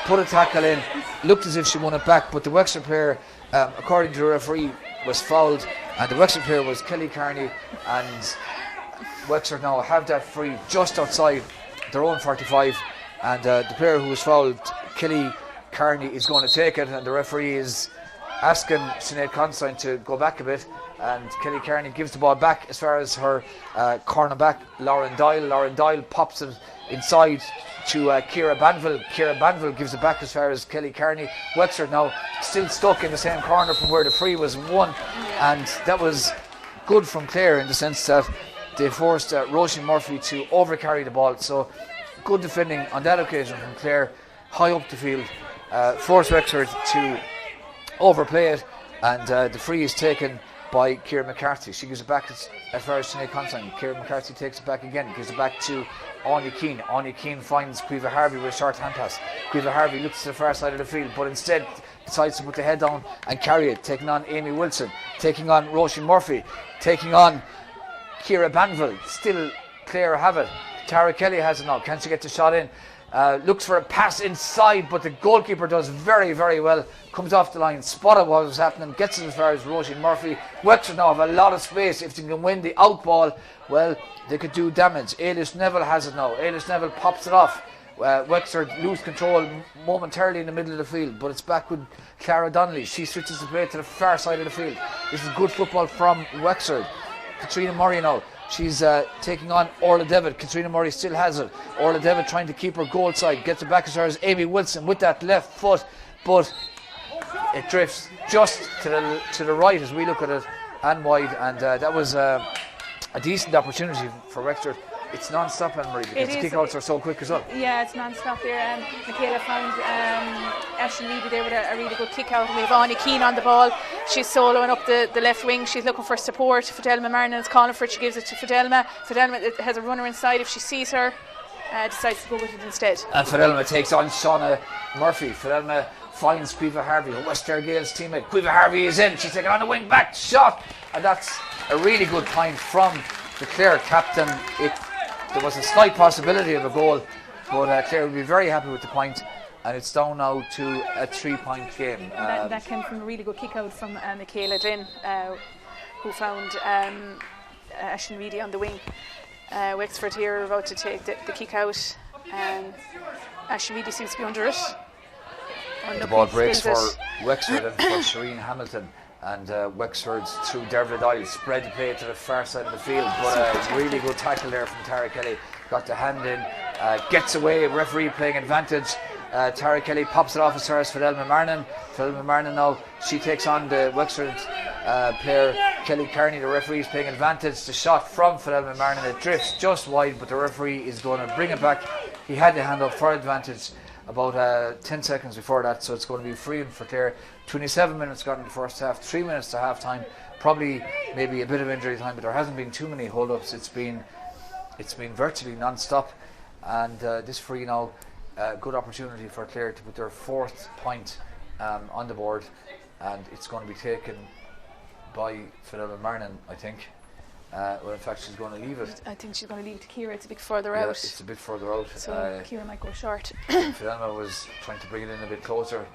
put a tackle in, looked as if she won it back, but the Wexford player, according to the referee, was fouled, and the Wexford player was Kelly Carney, and Wexford now have that free just outside their own 45, and the player who was fouled, Kelly Carney, is going to take it, and the referee is asking Sinead Considine to go back a bit, and Kelly Carney gives the ball back as far as her cornerback Lauren Doyle. Lauren Doyle pops it inside to Ciara Banville. Ciara Banville gives it back as far as Kelly Carney. Wexford now still stuck in the same corner from where the free was won, and that was good from Clare in the sense that they forced Roisin Murphy to overcarry the ball. So good defending on that occasion from Clare, high up the field, forced Wexford to overplay it, and the free is taken by Ciara McCarthy. She gives it back as far as Sinead Considine. Ciara McCarthy takes it back again, gives it back to Anya Keane. Anya Keane finds Caoimhe Harvey with a short hand pass. Caoimhe Harvey looks to the far side of the field, but instead decides to put the head down and carry it, taking on Amy Wilson, taking on Roisin Murphy, taking on Ciara Banville. Still Clare have it. Tara Kelly has it now. Can she get the shot in? Looks for a pass inside, but the goalkeeper does very well. Comes off the line, spotted what was happening, gets it as far as Roisin Murphy. Wexford now have a lot of space. If they can win the out ball, well, they could do damage. Ailish Neville has it now. Ailish Neville pops it off Wexford lose control momentarily in the middle of the field, but it's back with Clara Donnelly. She switches the play to the far side of the field. This is good football from Wexford. Katrina Murray now. She's taking on Orla Devitt. Katrina Murray still has it. Orla Devitt trying to keep her goal side. Gets it back as far as Amy Wilson with that left foot, but it drifts just to the right as we look at it and wide, and that was a decent opportunity for Wexford. It's non-stop, Anne-Marie, because the kick-outs are so quick as well. Yeah, it's non-stop there. Michaela found Ashton Reedy there with a really good kick-out. We have Anya Keane on the ball. She's soloing up the left wing. She's looking for support. Fidelma Marnin is calling for it. She gives it to Fidelma. Fidelma has a runner inside. If she sees her, decides to go with it instead. And Fidelma takes on Shauna Murphy. Fidelma finds Quiva Harvey, Western Gales teammate. Quiva Harvey is in. She's taking on the wing back shot. And that's a really good point from the Clare captain. There was a slight possibility of a goal, but Clare will be very happy with the point, and it's down now to a 3-point game. That came from a really good kick out from Michaela Dinn, who found Ashton Reedy on the wing. Wexford here are about to take the kick out. Ashton Reedy seems to be under it. The ball breaks for Wexford and for Shireen Hamilton. And Wexford through Dervla Doyle spread the play to the far side of the field, but a really good tackle there from Tara Kelly. Got the hand in, gets away, referee playing advantage. Tara Kelly pops it off as far as Fidelma Marnin. Fidelma Marnin now, she takes on the Wexford player Kelly Carney. The referee is playing advantage. The shot from Fidelma Marnin, it drifts just wide, but the referee is going to bring it back. He had the hand up for advantage about 10 seconds before that, so it's going to be free for Clare. 27 minutes gone in the first half, 3 minutes to half time. Probably maybe a bit of injury time, but there hasn't been too many hold-ups. It's been virtually non-stop, and this free now, good opportunity for Clare to put their 4th point on the board, and it's going to be taken by Fidelma Marnin, I think. Well, in fact, she's going to leave it. I think she's going to leave it to Kira. It's a bit further out. It's a bit further out. So Kira might go short. Fidelma was trying to bring it in a bit closer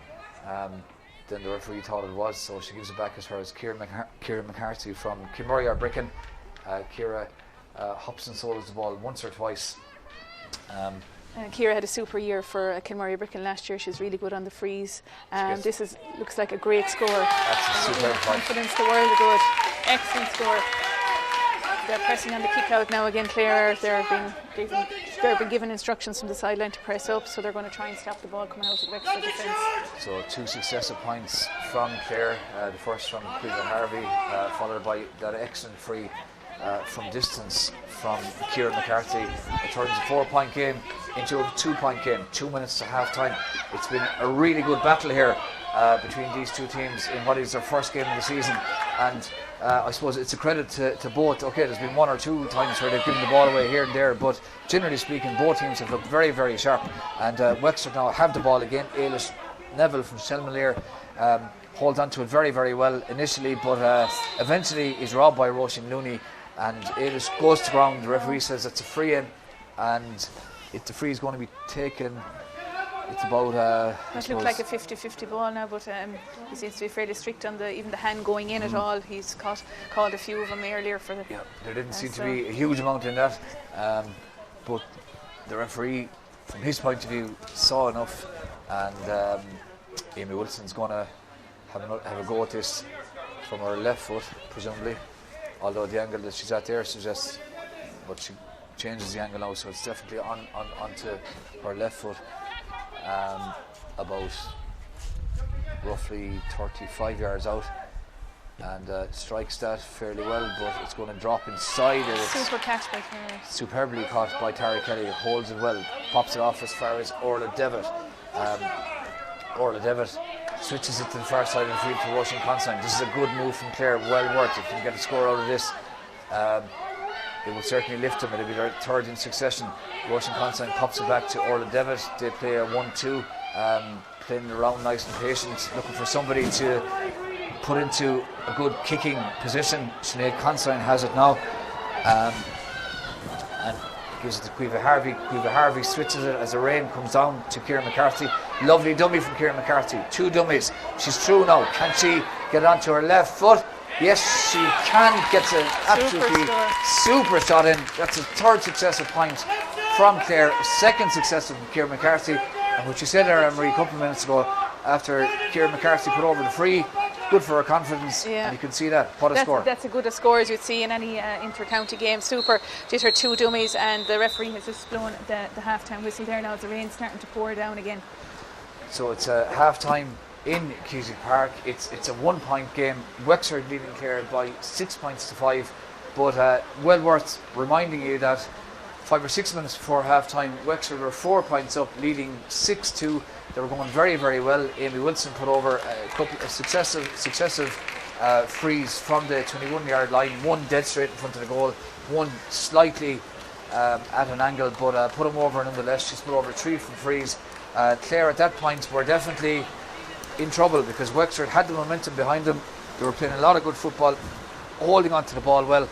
than the referee thought it was, so she gives it back as far as Kira McCarthy from Kilmurray or Bricken. Kira hops and solos the ball once or twice. Kira had a super year for Kilmurray Bricken last year. She's really good on the frees. This looks like a great score. That's a superb point. Confidence the world of good. Excellent score. They're pressing on the kick out now again. Clare, they've been given instructions from the sideline to press up, so they're going to try and stop the ball coming out of the Wexford defence. So 2 successive points from Clare. The first from Quiva Harvey, followed by that excellent free from distance from Kieran McCarthy. It turns a 4-point game into a 2-point game. 2 minutes to half time. It's been a really good battle here between these two teams in what is their first game of the season, and I suppose it's a credit to both. Okay, there's been 1 or 2 times where they've given the ball away here and there, but generally speaking, both teams have looked very, very sharp. And Wexford now have the ball again. Ailish Neville from Shelmalier holds on to it very, very well initially, but eventually is robbed by Roisin Looney, and Ailish goes to ground. The referee says it's a free in, and if the free is going to be taken, it's about it looked like a 50-50 ball now, but he seems to be fairly strict on even the hand going in at all. He's called a few of them earlier for the. Yeah, there didn't seem to be a huge amount in that, but the referee, from his point of view, saw enough, and Amy Wilson's going to have a go at this from her left foot, presumably. Although the angle that she's at there suggests, but she changes the angle now, so it's definitely onto her left foot. About roughly 35 yards out, and strikes that fairly well, but it's going to drop inside it. Super catch by Tara. Superbly caught by Tara Kelly, holds it well, pops it off as far as Orla Devitt. Orla Devitt switches it to the far side of the field to Roisin Consign. This is a good move from Clare, well worth it. If you can get a score out of this, it will certainly lift them. It'll be their 3rd in succession. Roisin Consign pops it back to Orla Devitt. They play a 1-2, playing around nice and patient, looking for somebody to put into a good kicking position. Sinead Consign has it now, and gives it to Quiva Harvey. Quiva Harvey switches it as the rain comes down to Kieran McCarthy. Lovely dummy from Kieran McCarthy. 2 dummies. She's through now. Can she get onto her left foot? Yes, she can. Gets an absolutely super shot in. That's a 3rd successive point from Clare, second successive from Ciara McCarthy. And what you said there, Anne-Marie, a couple of minutes ago, after Ciara McCarthy put over the free, good for her confidence, and you can see that. What a score. That's a good a score as you'd see in any inter-county game. Super. Did her 2 dummies, and the referee has just blown the half-time whistle there now as the rain's starting to pour down again. So it's a half-time in Cusack Park. It's a 1-point game. Wexford leading Clare by 6 points to 5. But well worth reminding you that 5 or 6 minutes before half-time, Wexford were 4 points up, leading 6-2. They were going very, very well. Amy Wilson put over a couple of successive frees from the 21-yard line. One dead straight in front of the goal, one slightly at an angle, but put them over nonetheless. She's put over 3 from frees. Clare at that point were definitely in trouble because Wexford had the momentum behind them. They were playing a lot of good football, holding on to the ball well.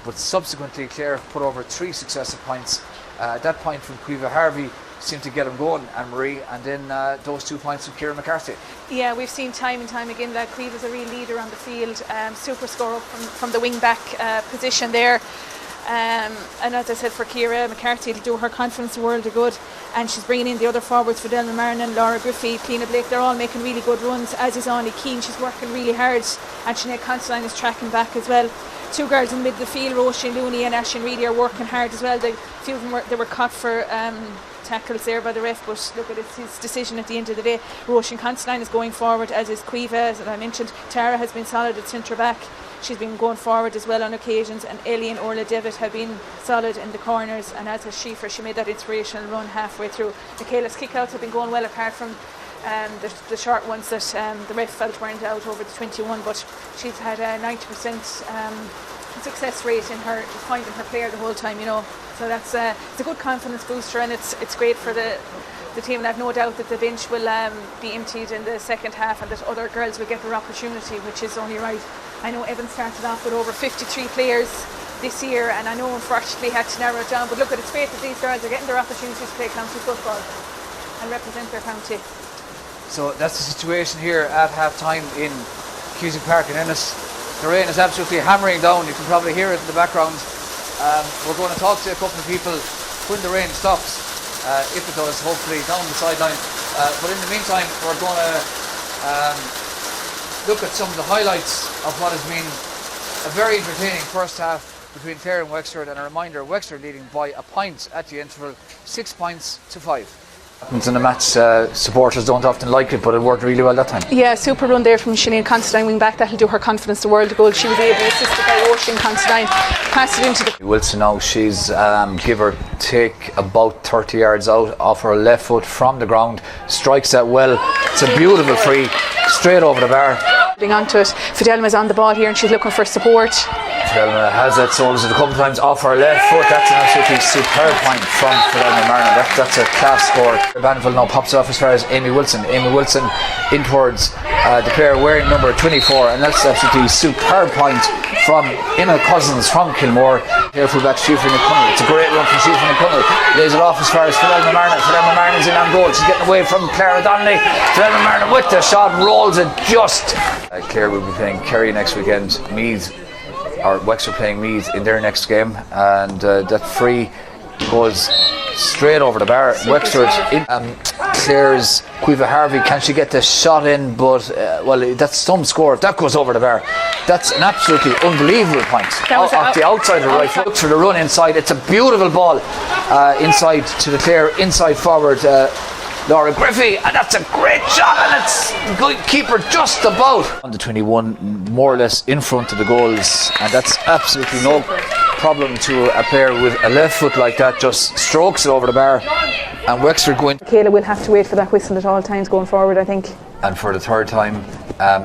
But subsequently, Clare put over 3 successive points. At that point from Caoimhe Harvey seemed to get them going, Anne-Marie, and then those 2 points from Ciara McCarthy. Yeah, we've seen time and time again that Caoimhe is a real leader on the field. Super score up from the wing back position there. And as I said, for Ciara McCarthy, it'll do her confidence a world of good. And she's bringing in the other forwards, Fidelma Marnin, Laura Griffey, Pina Blake. They're all making really good runs, as is Anya Keane. She's working really hard, and Sinead Constantine is tracking back as well. 2 girls in the middle of the field, Roisin Looney and Aisling Reedy, are working hard as well. A few of them were caught for tackles there by the ref, but look at his decision at the end of the day. Roisin Constantine is going forward, as is Caoimhe, as I mentioned. Tara has been solid at centre back. She's been going forward as well on occasions, and Ellie and Orla Devitt have been solid in the corners, and as has Schiefer, she made that inspirational run halfway through. Michaela's kickouts have been going well, apart from the short ones that the ref felt weren't out over the 21, but she's had a 90% success rate in her finding her player the whole time, you know. So that's it's a good confidence booster, and it's great for the team. And I've no doubt that the bench will be emptied in the second half, and that other girls will get their opportunity, which is only right. I know Evan started off with over 53 players this year, and I know unfortunately had to narrow it down, but look, it's great that these girls are getting their opportunities to play county football and represent their county. So that's the situation here at half-time in Cusack Park in Ennis. The rain is absolutely hammering down. You can probably hear it in the background. We're going to talk to a couple of people when the rain stops, if it does, hopefully down the sideline. But in the meantime, we're going to look at some of the highlights of what has been a very entertaining first half between Clare and Wexford. And a reminder, Wexford leading by a point at the interval, 6 points to 5. In a match, supporters don't often like it, but it worked really well that time. Yeah, super run there from Sinead Constantine wing back. That'll do her confidence the world of goal. She was able to assist by Roisin Constantine, pass it into the Wilson now. She's give or take about 30 yards out off her left foot from the ground, strikes that well. It's a beautiful free straight over the bar. Onto it. Fidelma's on the ball here, and she's looking for support. Fidelma has that sold it a couple of times off her left foot. That's an absolutely superb point from Fidelma Marnin. That's a class score. Banville now pops it off as far as Amy Wilson. Amy Wilson in towards the player wearing number 24, and that's absolutely superb point from Emma Cousins from Kilmore. Here fullback Schiefer McConnell. It's a great run from Schiefer McConnell. Lays it off as far as Fidelma Marnin. Fidelma Marnin's in on goal. She's getting away from Clare Donnelly. Fidelma Marnin with the shot, rolls it just. Clare will be playing Kerry next weekend. Meath, or Wexford playing Meath in their next game, and that free goes straight over the bar. Wexford in Clare's Caoimhe Harvey, can she get the shot in? But well, that's some score. If that goes over the bar, that's an absolutely unbelievable point off the outside of the right foot. Looks for the run inside. It's a beautiful ball inside to the Clare inside forward Laura Griffey, and that's a great shot, and it's good keeper just about on the 21, more or less in front of the goals, and that's absolutely no problem to a player with a left foot like that. Just strokes it over the bar, and Wexford going. Kayla will have to wait for that whistle at all times going forward, I think. And for the third time,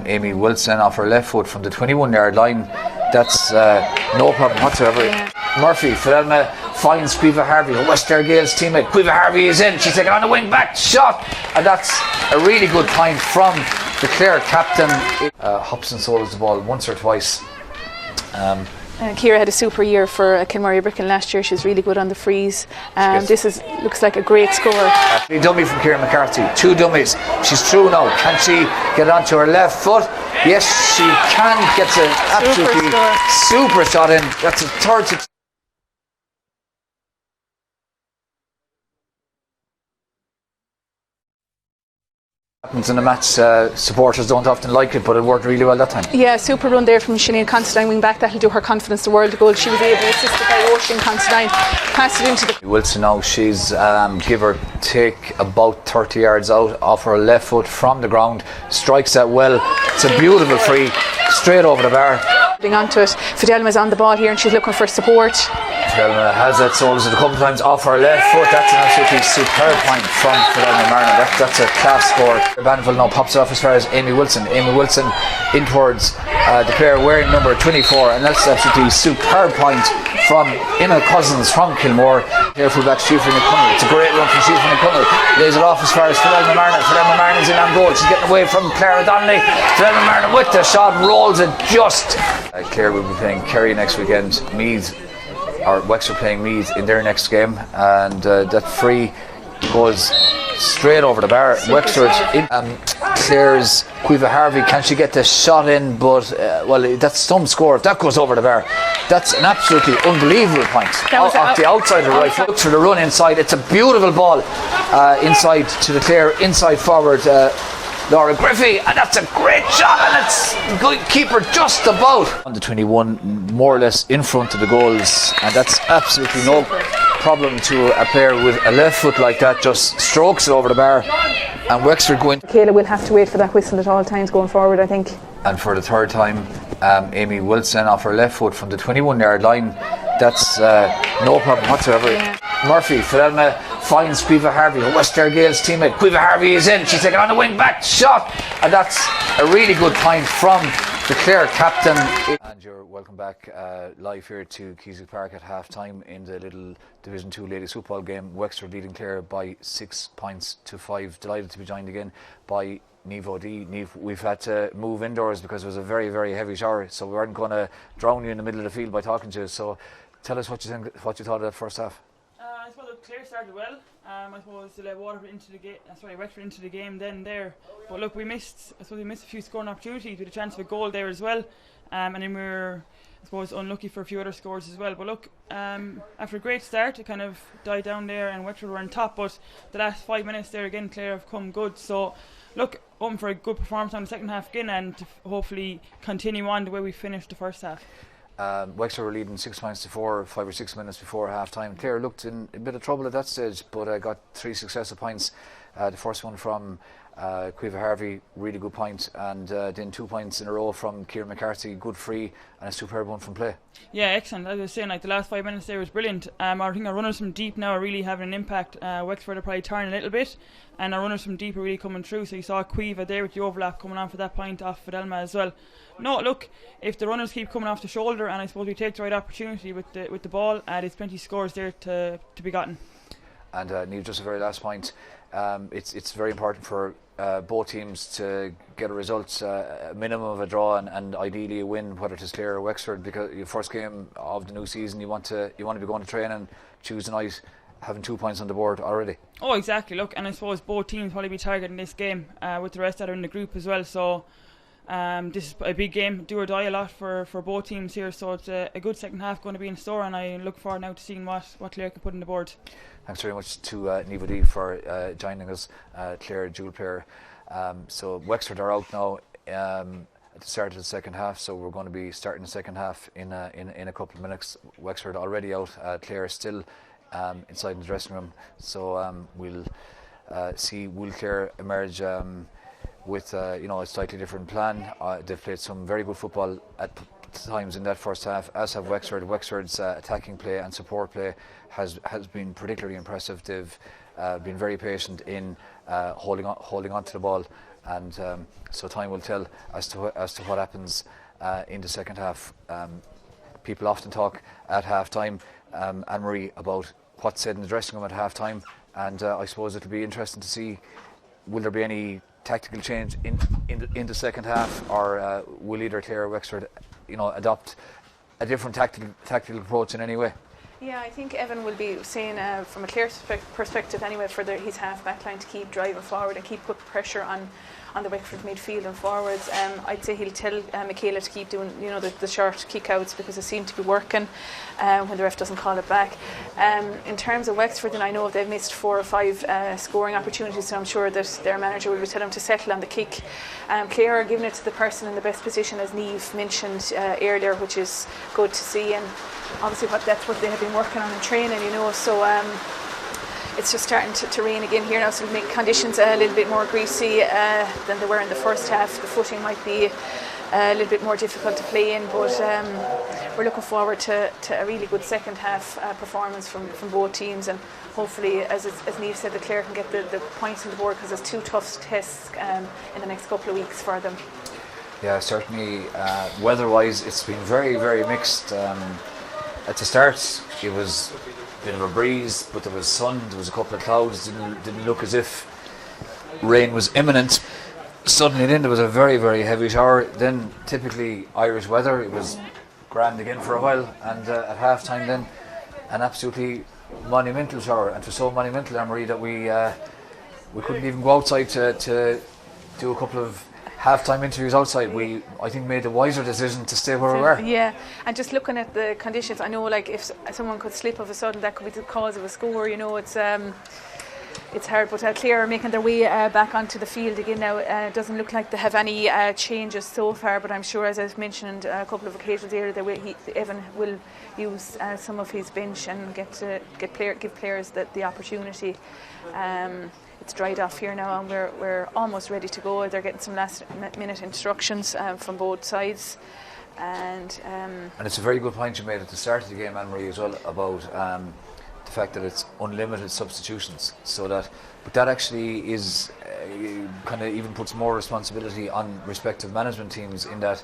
Amy Wilson off her left foot from the 21-yard line. That's no problem whatsoever. Yeah. Murphy, Fidelma finds Caoimhe Harvey, West Clare Gales teammate. Caoimhe Harvey is in. She's taken on the wing back shot, and that's a really good point from the Clare captain. Hobson solos the ball once or twice. Ciara had a super year for Kilmurray Bricken last year. She was really good on the frees. This looks like a great score. A dummy from Ciara McCarthy. 2 dummies. She's through now. Can she get onto her left foot? Yes, she can. Gets an absolutely super shot in. That's a third Happens in a match, supporters don't often like it, but it worked really well that time. Yeah, super run there from Sinead Considine, wing back. That'll do her confidence the world of goal. She was able to assist by Ocean Considine, pass it into the... Wilson now, she's give or take about 30 yards out off her left foot from the ground, strikes that well. It's a beautiful free, straight over the bar. Onto it. Fidelma's on the ball here and she's looking for support. Fidelma has that soles a couple of times off her left foot. That's an absolutely superb point from Fidelma Martin. That's a class score. Banville now pops it off as far as Amy Wilson. Amy Wilson in towards the player wearing number 24, and that's absolutely superb point from Emma Cousins from Kilmore. Here fullback Shielfrey McConnell. It's a great run from Shielfrey McConnell. Lays it off as far as Fidelma Martin. Fidelma Martin's in on goal. She's getting away from Clare Donnelly. Fidelma Martin with the shot, rolls it just. Clare will be playing Kerry next weekend. Meath, or Wexford playing Meath in their next game, and that free goes straight over the bar. Wexford in Clare's Quiva Harvey, can she get the shot in? But well, that's some score. If that goes over the bar, that's an absolutely unbelievable point off the outside of the right foot for the run inside. It's a beautiful ball inside to the Clare inside forward Laura Griffey, and that's a great shot, and it's good keeper just about on the 21, more or less in front of the goals, and that's absolutely no problem to a player with a left foot like that. Just strokes it over the bar, and Wexford going. Kayla will have to wait for that whistle at all times going forward, I think. And for the third time, Amy Wilson off her left foot from the 21-yard line. That's no problem whatsoever. Yeah. Murphy, Fidelma finds Quiva Harvey, West Gale's teammate. Quiva Harvey is in, she's taken on the wing back shot, and that's a really good point from the Clare captain. And you're welcome back live here to Keswick Park at half time in the Lidl Division 2 ladies football game. Wexford leading Clare by 6 points to 5. Delighted to be joined again by Niamh O'Dea. Niamh, we've had to move indoors because it was a very, very heavy shower, so we weren't going to drown you in the middle of the field by talking to you. So tell us what you think, what you thought of the first half. I suppose Clare started well. I suppose they let Waterford into the game. Wexford into the game then there. But look, we missed a few scoring opportunities with a chance of a goal there as well. And then we were, I suppose, unlucky for a few other scores as well. But look, after a great start, it kind of died down there, and Wexford were on top. But the last 5 minutes there again, Clare have come good. So look, hoping for a good performance on the second half again, and to hopefully continue on the way we finished the first half. Wexford were leading 6 points to 4, 5 or 6 minutes before half time. Clare looked in a bit of trouble at that stage, but got 3 successive points. The first one from Quiva Harvey, really good point, and then 2 points in a row from Ciara McCarthy, good free, and a superb one from play. Yeah, excellent. As I was saying, like the last 5 minutes there was brilliant. I think our runners from deep now are really having an impact. Wexford are probably turning a little bit, and our runners from deep are really coming through. So you saw Quiva there with the overlap coming on for that point off Fidelma as well. No, look, if the runners keep coming off the shoulder, and I suppose we take the right opportunity with the ball, there's plenty of scores there to be gotten. And Niamh, just a very last point. It's very important for both teams to get a result, a minimum of a draw, and ideally a win, whether it's Clare or Wexford, because your first game of the new season, you want to be going to training Tuesday night having 2 points on the board already. Oh, exactly. Look, and I suppose both teams probably be targeting this game with the rest that are in the group as well. So this is a big game, do or die a lot for both teams here. So it's a good second half going to be in store, and I look forward now to seeing what Clare can put on the board. Thanks very much to Niamh O'Dea for joining us, Clare dual player. So Wexford are out now at the start of the second half, so we're going to be starting the second half in a couple of minutes. Wexford already out, Clare still inside the dressing room. So we'll see will Clare emerge with a slightly different plan. They've played some very good football at times in that first half, as have Wexford. Wexford's attacking play and support play has been particularly impressive. They've been very patient in holding on to the ball, and so time will tell as to what happens in the second half. People often talk at half time, Anne-Marie, about what's said in the dressing room at half time, and I suppose it'll be interesting to see, will there be any tactical change in the second half, or will either Clare or Wexford adopt a different tactical approach in any way? Yeah, I think Evan will be saying from a Clare perspective anyway, for his half back line to keep driving forward and keep putting pressure on the Wexford midfield and forwards. I'd say he'll tell Michaela to keep doing, the short kick-outs, because they seem to be working when the ref doesn't call it back. In terms of Wexford, and I know they've missed 4 or 5 scoring opportunities, so I'm sure that their manager will tell them to settle on the kick. Clare are giving it to the person in the best position, as Niamh mentioned earlier, which is good to see, and obviously that's what they have been working on in training, so it's just starting to rain again here now, so it'll make conditions a little bit more greasy than they were in the first half. The footing might be a little bit more difficult to play in, but we're looking forward to a really good second half performance from both teams, and hopefully, as Niamh said, that Clare can get the points on the board, because there's 2 tough tests in the next couple of weeks for them. Yeah, certainly. Weather-wise, it's been very, very mixed. At the start, it was a bit of a breeze, but there was sun, there was a couple of clouds, didn't look as if rain was imminent. Suddenly then there was a very, very heavy shower. Then typically Irish weather, it was grand again for a while, and at half time then an absolutely monumental shower, and it was so monumental, Anne-Marie, that we couldn't even go outside to do a couple of half-time interviews outside. We, I think, made the wiser decision to stay where we were. Yeah, and just looking at the conditions, I know, like, if someone could slip of a sudden, that could be the cause of a score. It's hard, but Clare are making their way back onto the field again now. It doesn't look like they have any changes so far, but I'm sure, as I've mentioned a couple of occasions earlier, that Evan will use some of his bench and give players the opportunity. It's dried off here now, and we're almost ready to go. They're getting some last minute instructions from both sides, and it's a very good point you made at the start of the game, Anne-Marie, as well, about the fact that it's unlimited substitutions, but that actually is kind of even puts more responsibility on respective management teams, in that,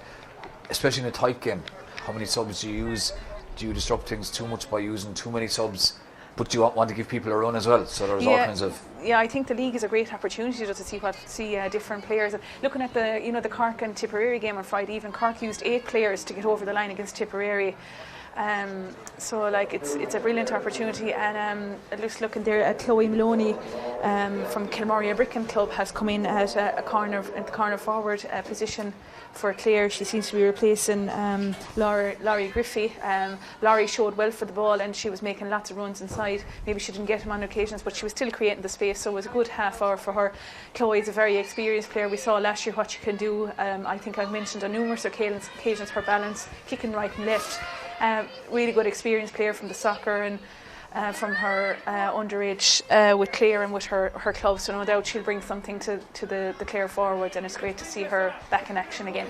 especially in a tight game, how many subs do you use? Do you disrupt things too much by using too many subs? But you want to give people a run as well, so there's all kinds of. Yeah, I think the league is a great opportunity just to see different players. Looking at the Cork and Tipperary game on Friday evening, Cork used 8 players to get over the line against Tipperary. So it's a brilliant opportunity, and just looking there at Chloe Maloney from Kilmoria Bricken Club has come in at the corner forward position for Clare. She seems to be replacing Laurie Griffey. Laurie showed well for the ball, and she was making lots of runs inside. Maybe she didn't get them on occasions, but she was still creating the space, so it was a good half hour for her. Chloe is a very experienced player. We saw last year what she can do. I think I've mentioned on numerous occasions her balance, kicking right and left. Really good experienced player from the soccer, and from her underage with Clare and with her club, so no doubt she'll bring something to the Clare forward, and it's great to see her back in action again.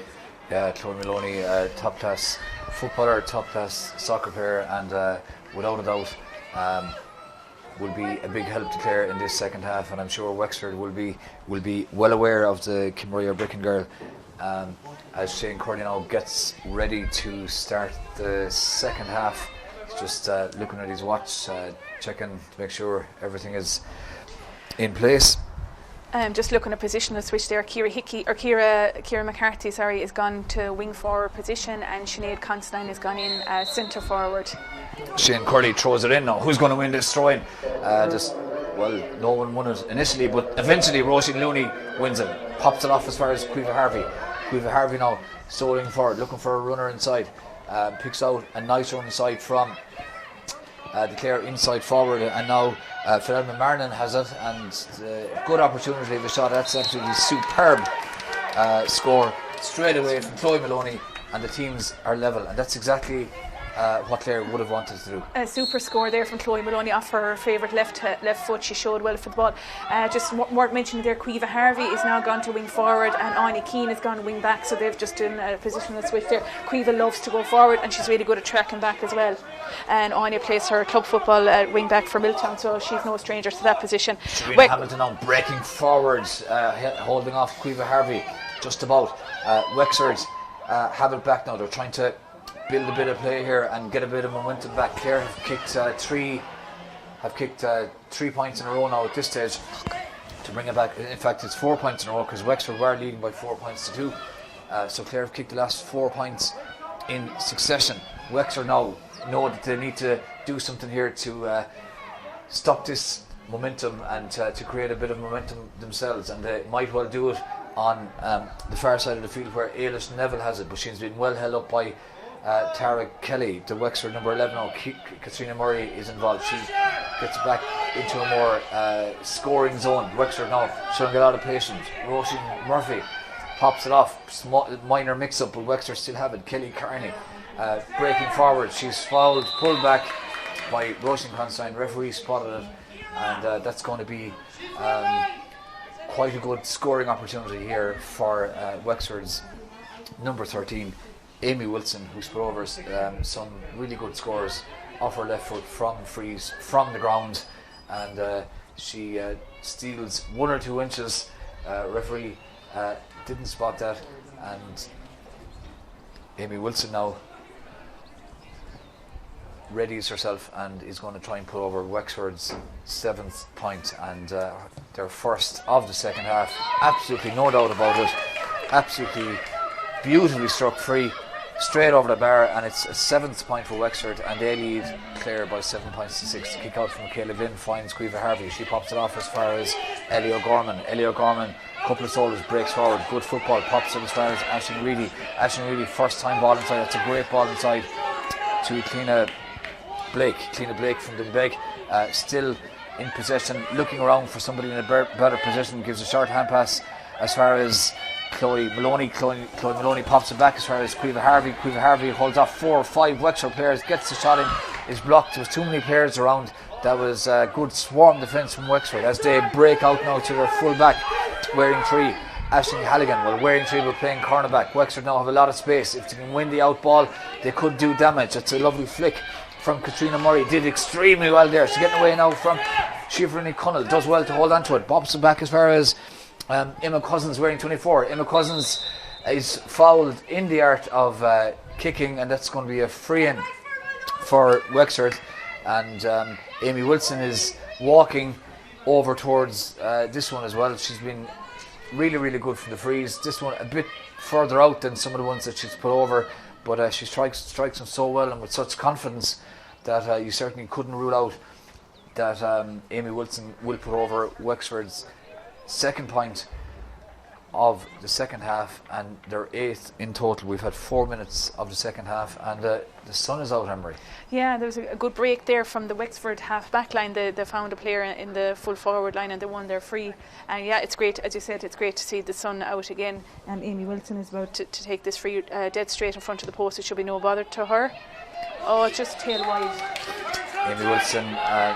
Yeah, Chloe Maloney, top class footballer, top class soccer player, and without a doubt will be a big help to Clare in this second half, and I'm sure Wexford will be well aware of the Kilmoria Bricken girl. As Shane Cordy now gets ready to start the second half, he's just looking at his watch, checking to make sure everything is in place. Just looking at positional switch there, Ciara McCarthy is gone to wing forward position, and Sinead Constantine has gone in centre forward. Shane Cordy throws it in now. Who's going to win this throw in? No one won it initially, but eventually Roisin Looney wins it, pops it off as far as Caoimhe Harvey. Caoimhe Harvey now strolling forward, looking for a runner inside, picks out a nice run inside from the Clare inside forward, and now Philomena Marnin has it, and good opportunity of a shot. That's absolutely superb score straight away from Chloe Maloney, and the teams are level, and that's exactly what Clare would have wanted to do. A super score there from Chloe Maloney off her favourite left foot. She showed well for the ball. Just worth mentioning there, Caoimhe Harvey is now gone to wing forward, and Anya Keane has gone to wing back, so they've just done a positional switch there. Caoimhe loves to go forward, and she's really good at tracking back as well. And Anya plays her club football wing back for Milltown, so she's no stranger to that position. Hamilton now breaking forward, holding off Caoimhe Harvey just about. Wexford have it back now. They're trying to build a bit of play here and get a bit of momentum back. Clare have kicked 3 points in a row now at this stage to bring it back. In fact, it's 4 points in a row, because Wexford were leading by 4 points to 2. So Clare have kicked the last 4 points in succession. Wexford now know that they need to do something here to stop this momentum and to create a bit of momentum themselves, and they might well do it on the far side of the field where Ailish Neville has it, but she's been well held up by Tara Kelly, the Wexford number 11. Now Katrina Murray is involved. She gets back into a more scoring zone. Wexford now showing a lot of patience. Roisin Murphy pops it off. Minor mix-up, but Wexford still have it. Kelly Carney breaking forward. She's fouled, pulled back by Roisin Constantine. Referee spotted it, and that's going to be quite a good scoring opportunity here for Wexford's number 13, Amy Wilson, who's put over some really good scores off her left foot from frees, from the ground, and she steals 1 or 2 inches. Referee didn't spot that, and Amy Wilson now readies herself and is going to try and put over Wexford's 7th point, and their first of the second half. Absolutely no doubt about it. Absolutely beautifully struck free straight over the bar, and it's a 7th point for Wexford, and they lead Clare by 7 points to 6. The kick out from Michaela Glynn finds Quiva Harvey. She pops it off as far as Ellie O'Gorman. Ellie O'Gorman, couple of shoulders, breaks forward, good football, pops it as far as Aisling Reedy. Aisling Reedy, first time ball inside. That's a great ball inside to Cliona Blake from Dunbeg, still in possession, looking around for somebody in a better position, gives a short hand pass as far as Chloe Maloney. Chloe Maloney pops it back as far as Quiva Harvey. Quiva Harvey holds off 4 or 5 Wexford players, gets the shot in, is blocked. There was too many players around. That was a good swarm defence from Wexford as they break out now to their full back, wearing 3. Aisling Halligan, well, wearing 3 but playing cornerback. Wexford now have a lot of space. If they can win the out ball, they could do damage. It's a lovely flick from Katrina Murray. Did extremely well there. She's getting away now from Shivrini Cunnell. Does well to hold on to it. Bobs it back as far as Emma Cousins wearing 24. Emma Cousins is fouled in the art of kicking, and that's going to be a free in for Wexford. And Amy Wilson is walking over towards this one as well. She's been really good from the frees. This one a bit further out than some of the ones that she's put over, but she strikes them so well and with such confidence that you certainly couldn't rule out that Amy Wilson will put over Wexford's 2nd point of the second half, and their 8th in total. We've had 4 minutes of the second half, and the sun is out, Emery. Yeah, there was a good break there from the Wexford half back line. They found a player in the full forward line and they won their free. And yeah, it's great, as you said, it's great to see the sun out again. And Amy Wilson is about to take this free dead straight in front of the post. It should be no bother to her. Oh, it's just tail wide. Amy Wilson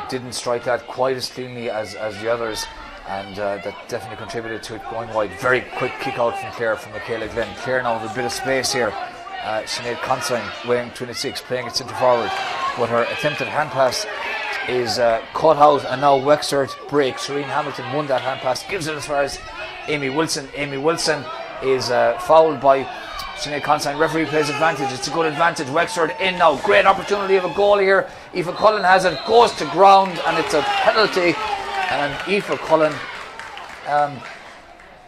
didn't strike that quite as cleanly as the others, and that definitely contributed to it going wide. Very quick kick out from Clare, from Michaela Glynn. Clare now with a bit of space here. Sinead Consign, weighing 26, playing it centre forward, but her attempted hand pass is cut out, and now Wexford break. Shireen Hamilton won that hand pass, gives it as far as Amy Wilson. Amy Wilson is fouled by Sinead Consign. Referee plays advantage. It's a good advantage. Wexford in now. Great opportunity of a goal here. Aoife Cullen has it, goes to ground, and it's a penalty. And Aoife Cullen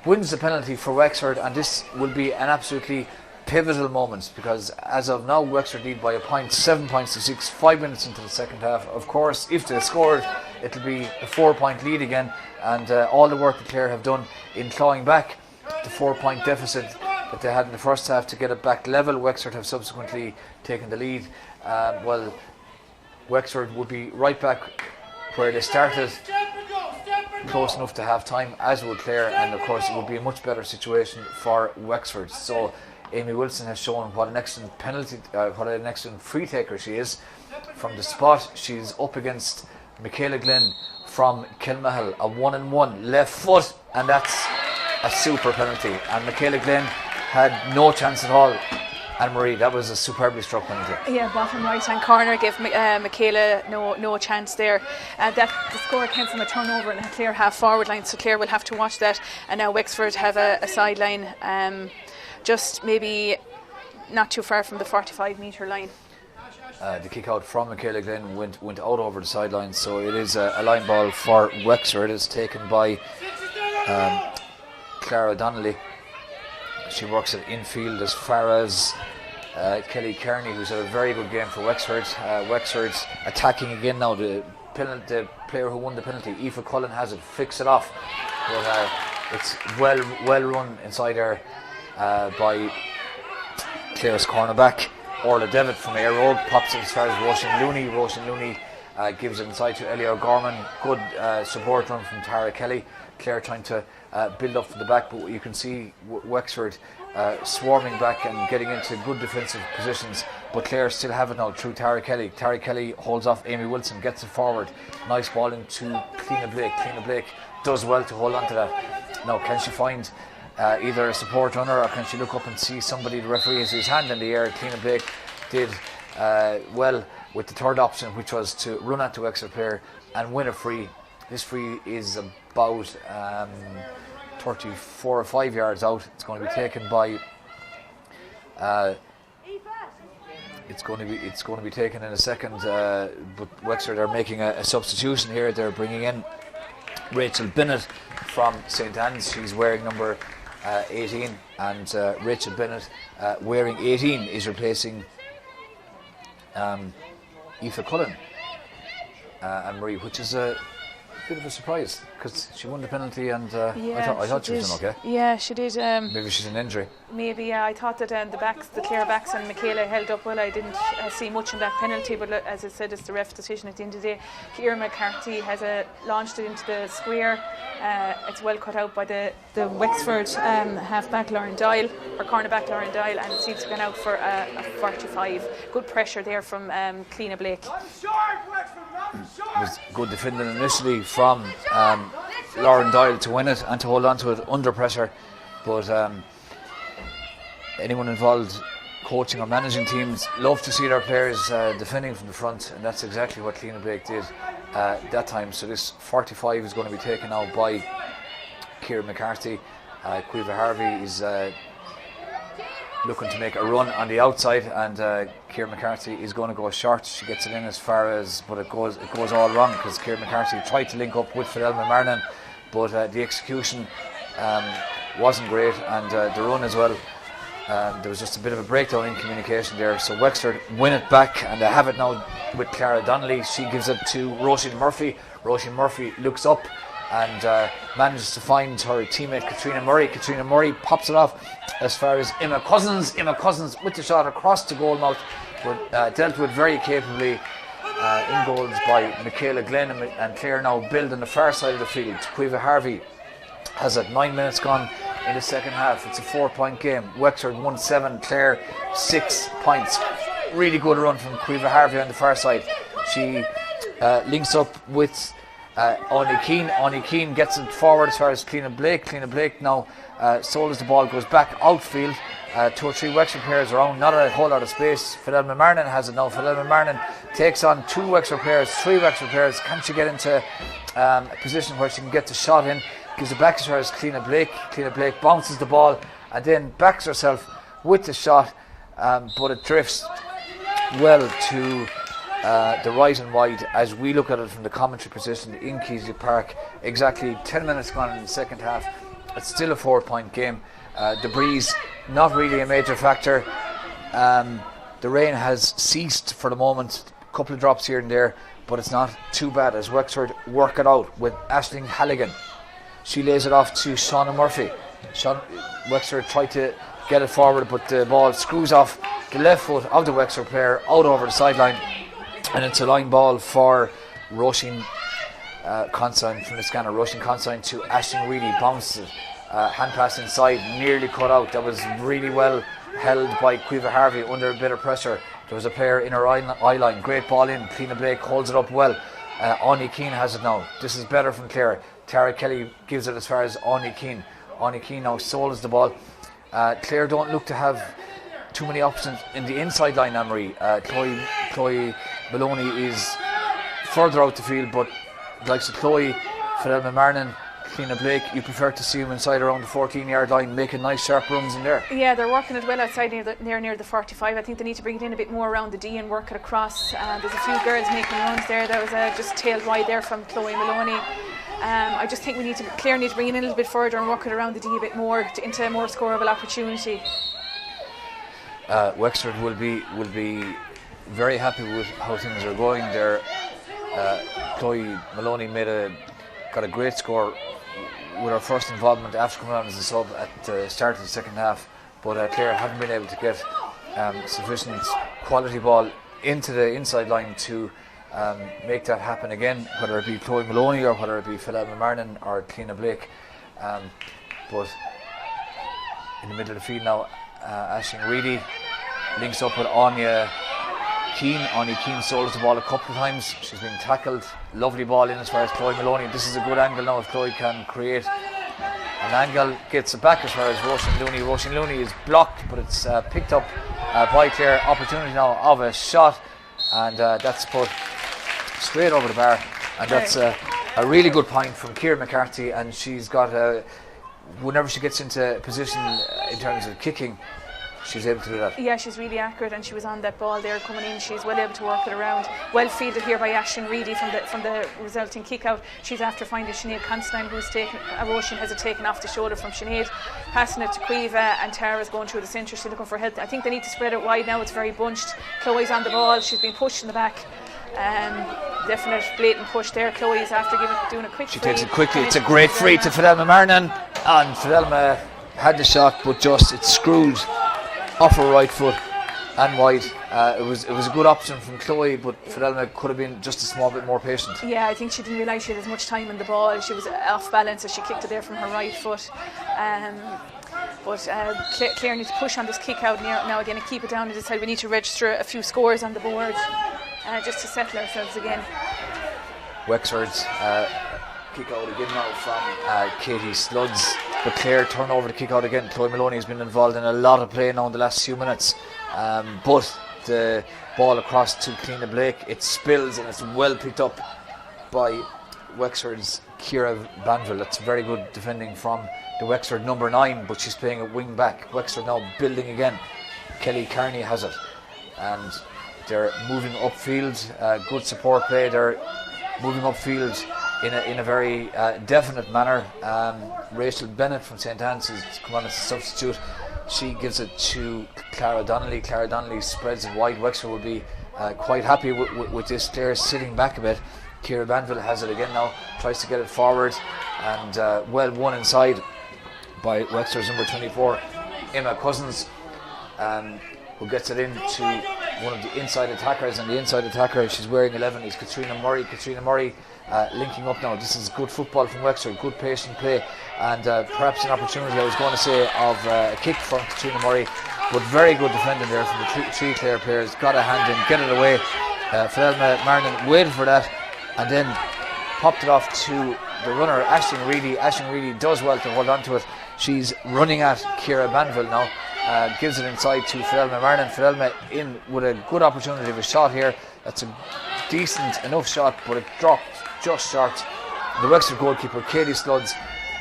wins the penalty for Wexford, and this will be an absolutely pivotal moment, because as of now Wexford lead by a point, 7 points to 6, 5 minutes into the second half. Of course, if they scored, it'll be a 4-point lead again, and all the work that Clare have done in clawing back the 4-point deficit that they had in the first half to get it back level. Wexford have subsequently taken the lead. Well, Wexford would be right back where they started, close enough to half time, as would Clare, and of course it would be a much better situation for Wexford. So Amy Wilson has shown what an excellent penalty, what an excellent free taker she is from the spot. She's up against Michaela Glynn from Kilmahal, a 1-on-1 left foot, and that's a super penalty, and Michaela Glynn had no chance at all. Anne-Marie, that was a superbly struck penalty. Yeah, bottom right hand corner gave Michaela no chance there. The score came from a turnover in a Clare half forward line, so Clare will have to watch that. And now Wexford have a sideline, just maybe not too far from the 45-metre line. The kick out from Michaela Glynn went out over the sideline, so it is a line ball for Wexford. It's taken by Clara Donnelly. She works it infield as far as Kelly Kearney, who's had a very good game for Wexford. Wexford's attacking again now. The player who won the penalty, Aoife Cullen, has it, flicks it off. But It's well run inside there by Clare's cornerback. Orla Devitt from Air Road pops it as far as Roisin Looney. Roisin Looney gives it inside to Ellie O'Gorman. Good support run from Tara Kelly. Clare trying to build up from the back, but you can see Wexford swarming back and getting into good defensive positions. But Clare still have it now through Tara Kelly. Tara Kelly holds off Amy Wilson, gets it forward. Nice ball into Cliona Blake. Cliona Blake does well to hold on to that. Now, can she find either a support runner, or can she look up and see somebody? The referee has his hand in the air. Cliona Blake did well with the third option, which was to run at the Wexford player and win a free. This free is about 34 or 5 yards out. It's going to be taken by it's going to be taken in a second, but Wexford are making a substitution here. They're bringing in Rachel Bennett from St Anne's. She's wearing number 18, and Rachel Bennett wearing 18 is replacing Aoife Cullen and Marie, which is a bit of a surprise because she won the penalty, and I thought she was doing okay. Yeah, she did. Maybe she's an injury. Maybe, yeah. I thought that the Clare backs and Michaela held up well. I didn't see much in that penalty, but as I said, it's the ref's decision at the end of the day. Ciara McCarthy has launched it into the square. It's well cut out by the Wexford half-back Lauren Doyle, or cornerback Lauren Doyle, and it seems to have gone out for a 45. Good pressure there from Cliona Blake. It was good defending initially from Lauren Doyle to win it and to hold on to it under pressure, but anyone involved coaching or managing teams love to see their players defending from the front, and that's exactly what Cliona Blake did that time. So this 45 is going to be taken out by Ciara McCarthy. Quiva Harvey is looking to make a run on the outside, and Ciara McCarthy is going to go short. She gets it in as far as, but it goes all wrong because Ciara McCarthy tried to link up with Fidelma Marnan, but the execution wasn't great, and the run as well. There was just a bit of a breakdown in communication there. So Wexford win it back, and they have it now with Clara Donnelly. She gives it to Roisin Murphy. Roisin Murphy looks up and manages to find her teammate Katrina Murray. Katrina Murray pops it off as far as Emma Cousins. Emma Cousins with the shot across the goal mouth, but dealt with very capably in goals by Michaela Glenn, and Clare now build on the far side of the field. Quiva Harvey has it. 9 minutes gone in the second half. It's a 4-point game. Wexford 1-7, Clare 6 points. Really good run from Quiva Harvey on the far side. She links up with Anya Keane. Anya Keane gets it forward as far as Cliona Blake. Cliona Blake now sold as the ball goes back outfield. 2 or 3 Wexford players around, not a whole lot of space. Fidelma Marnan has it now. Fidelma Marnan takes on 2 Wexford players, 3 Wexford players. Can she get into a position where she can get the shot in? Gives it back to her as Cliona Blake. Cliona Blake bounces the ball and then backs herself with the shot, but it drifts well to the right and wide as we look at it from the commentary position in Keasley Park. Exactly 10 minutes gone in the second half. It's still a 4-point game. The breeze not really a major factor. The rain has ceased for the moment. A couple of drops here and there, but it's not too bad as Wexford work it out with Aisling Halligan. She lays it off to Shauna Murphy. Wexford tried to get it forward, but the ball screws off the left foot of the Wexford player out over the sideline, and it's a line ball for Roisin Consign from the scanner. Roisin Consign to Aisling Reedy, bounces it. Hand pass inside, nearly cut out. That was really well held by Quiva Harvey under a bit of pressure. There was a player in her eye line. Great ball in. Cliona Blake holds it up well. Anya Keane has it now. This is better from Clare. Tara Kelly gives it as far as Anya Keane. Anya Keane now solos the ball. Clare don't look to have too many options in the inside line, Anne-Marie. Chloe Maloney is further out the field, but like Chloe, Fidelma Marnan, Cliona Blake, you prefer to see them inside around the 14-yard line, making nice sharp runs in there. Yeah, they're working it well outside near the 45. I think they need to bring it in a bit more around the D and work it across. There's a few girls making runs there. That was just tailed wide there from Chloe Maloney. I just think Clare need to bring it in a little bit further and work it around the D a bit more into a more scoreable opportunity. Wexford will be very happy with how things are going there. Chloe Maloney got a great score with her first involvement after coming on as a sub at the start of the second half, but Clare haven't been able to get sufficient quality ball into the inside line to make that happen again, whether it be Chloe Maloney or whether it be Philomena Marnin or Cliona Blake. But in the middle of the field now, Aisling Reedy links up with Anya Keane. Anya Keane solos the ball a couple of times. She's been tackled. Lovely ball in as far as Chloe Maloney. This is a good angle now if Chloe can create an angle. Gets it back as far as Roisin Looney. Roisin Looney is blocked, but it's picked up by Clare. Opportunity now of a shot, and that's put straight over the bar. And that's a really good point from Ciara McCarthy, and she's got whenever she gets into position in terms of kicking, she's able to do that. Yeah, she's really accurate, and she was on that ball there coming in. She's well able to work it around. Well fielded here by Aisling Reedy from the resulting kick out. She's after finding Sinead Constantine, who's taken Roisin has it taken off the shoulder from Sinead, passing it to Quiva, and Tara's going through the centre. She's looking for help. I think they need to spread it wide now. It's very bunched. Chloe's on the ball. She's been pushed in the back. Definite blatant push there. Chloe's after doing a quick free. She takes it quickly. It's a great free to Philomena Marnin, and Philomena had the shot, but just it's screwed off her right foot and wide. It was a good option from Chloe, but Philomena could have been just a small bit more patient. Yeah, I think she didn't realise she had as much time on the ball. She was off balance as she kicked it there from her right foot. But Clare needs to push on this kick out now again and keep it down and decide we need to register a few scores on the board just to settle ourselves again. Wexford's kick out again now from Katie Sludds, but Clare turn over the kick out again. Chloe Maloney has been involved in a lot of play now in the last few minutes, but the ball across to Cliona Blake, it spills and it's well picked up by Wexford's Ciara Banville. That's very good defending from the Wexford number 9, but she's playing a wing back. Wexford now building again. Kelly Carney has it, and they're moving upfield. Good support play. They're moving upfield in a very definite manner. Rachel Bennett from St. Anne's has come on as a substitute. She gives it to Clara Donnelly. Clara Donnelly spreads it wide. Wexford will be quite happy with this. Clare sitting back a bit. Ciara Banville has it again now, tries to get it forward, and well won inside by Wexford's number 24, Emma Cousins, who gets it into one of the inside attackers, and the inside attacker, she's wearing 11, is Katrina Murray. Katrina Murray linking up now. This is good football from Wexford, good patient play, and perhaps an opportunity, I was going to say, of a kick from Katrina Murray, but very good defending there from the three Clare players. Got a hand in, get it away. Philomena Marnin waited for that and then popped it off to the runner, Aisling Reedy. Aisling Reedy does well to hold on to it. She's running at Ciara Banville now, gives it inside to Philomena Marnin. Philomena in with a good opportunity of a shot here. That's a decent enough shot, but it dropped just short. The Wexford goalkeeper, Katie Sludds,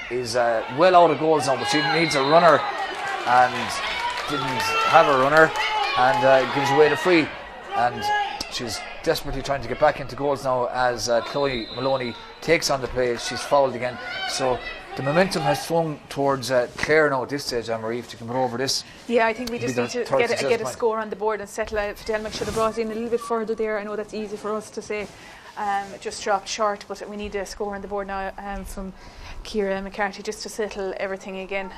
is well out of goals now, but she needs a runner and didn't have a runner, and gives away the free, and she's desperately trying to get back into goals now as Chloe Maloney takes on the play. She's fouled again, so the momentum has swung towards Clare now at this stage. Anne-Marie, if you can put over this. Yeah, I think we just need to get a score on the board and settle out. Fidelma should have brought in a little bit further there. I know that's easy for us to say. It just dropped short, but we need a score on the board now from Ciara McCarthy just to settle everything again.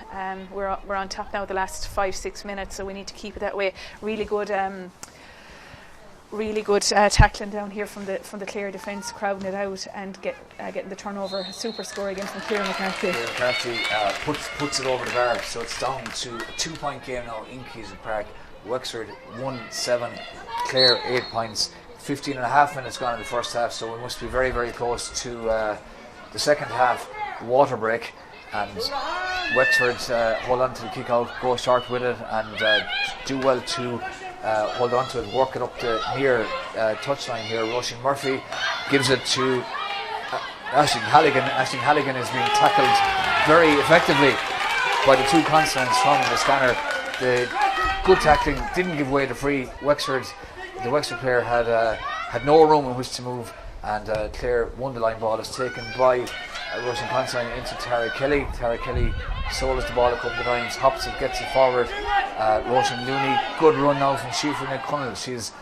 We're on top now the last 5-6 minutes, so we need to keep it that way. Really good tackling down here from the Clare defence, crowding it out and getting the turnover. A super score again from Ciara McCarthy. Ciara McCarthy puts it over the bar, so it's down to a 2-point game now in Cusack Park. Wexford 1-7, Clare 8 points. 15 and a half minutes gone in the first half, so we must be very, very close to the second half water break, and Wexford hold on to the kick out, go short with it, and do well to hold on to it, work it up the near touchline here. Roisin Murphy gives it to Aisling Halligan. Aisling Halligan is being tackled very effectively by the two Constants from the scanner. The good tackling didn't give away the free. The Wexford player had no room in which to move, and Clare won the line ball. Is taken by Roisin Constantine into Tara Kelly. Tara Kelly solos the ball a couple of times, hops it, gets it forward. Roisin Looney, good run now from Siofra O'Connell. She's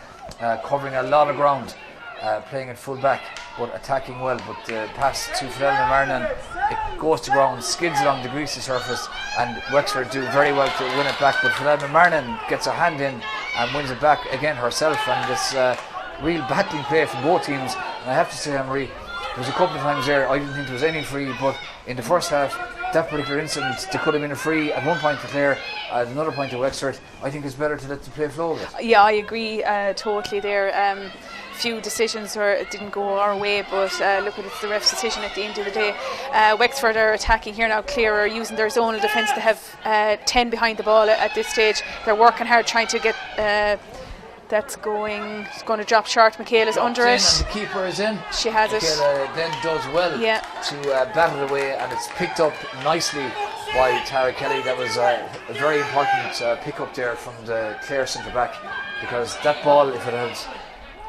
covering a lot of ground, playing at full back. but attacking well. But the pass to Fidelma Marnan, it goes to ground, skids along the greasy surface, and Wexford do very well to win it back. But Fidelma Marnan gets her hand in and wins it back again herself, and it's real battling play from both teams. And I have to say, Anne-Marie, there was a couple of times there I didn't think there was any free, but in the first half, that particular incident, there could have been a free at one point to Clare, at another point to Wexford. I think it's better to let the play flow a bit. Yeah, I agree totally there. Few decisions didn't go our way, but look at it's the ref's decision at the end of the day. Wexford are attacking here now. Clare are using their zonal defence. They have 10 behind the ball at this stage. They're working hard trying to get that's going to drop short. Michaela's under it. And the keeper is in. She has Michaela then does well to battle it away, and it's picked up nicely by Tara Kelly. That was a very important pick up there from the Clare centre back, because that ball, if it had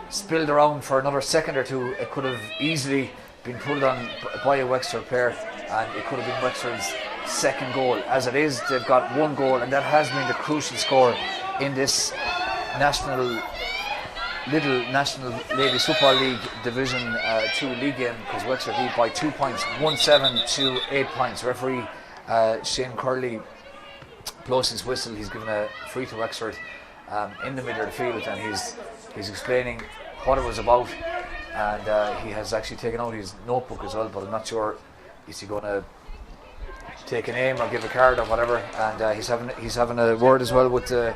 spilled around for another second or two, it could have easily been pulled on by a Wexford player, and it could have been Wexford's second goal. As it is, they've got one goal, and that has been the crucial score in this Lidl National Ladies Football League Division 2 league game, because Wexford lead by 2 points, 1-7 to 8 points. Referee Shane Curley blows his whistle. He's given a free to Wexford in the middle of the field, and he's explaining what it was about, and he has actually taken out his notebook as well, but I'm not sure is he going to take a name or give a card or whatever, and he's having a word as well with the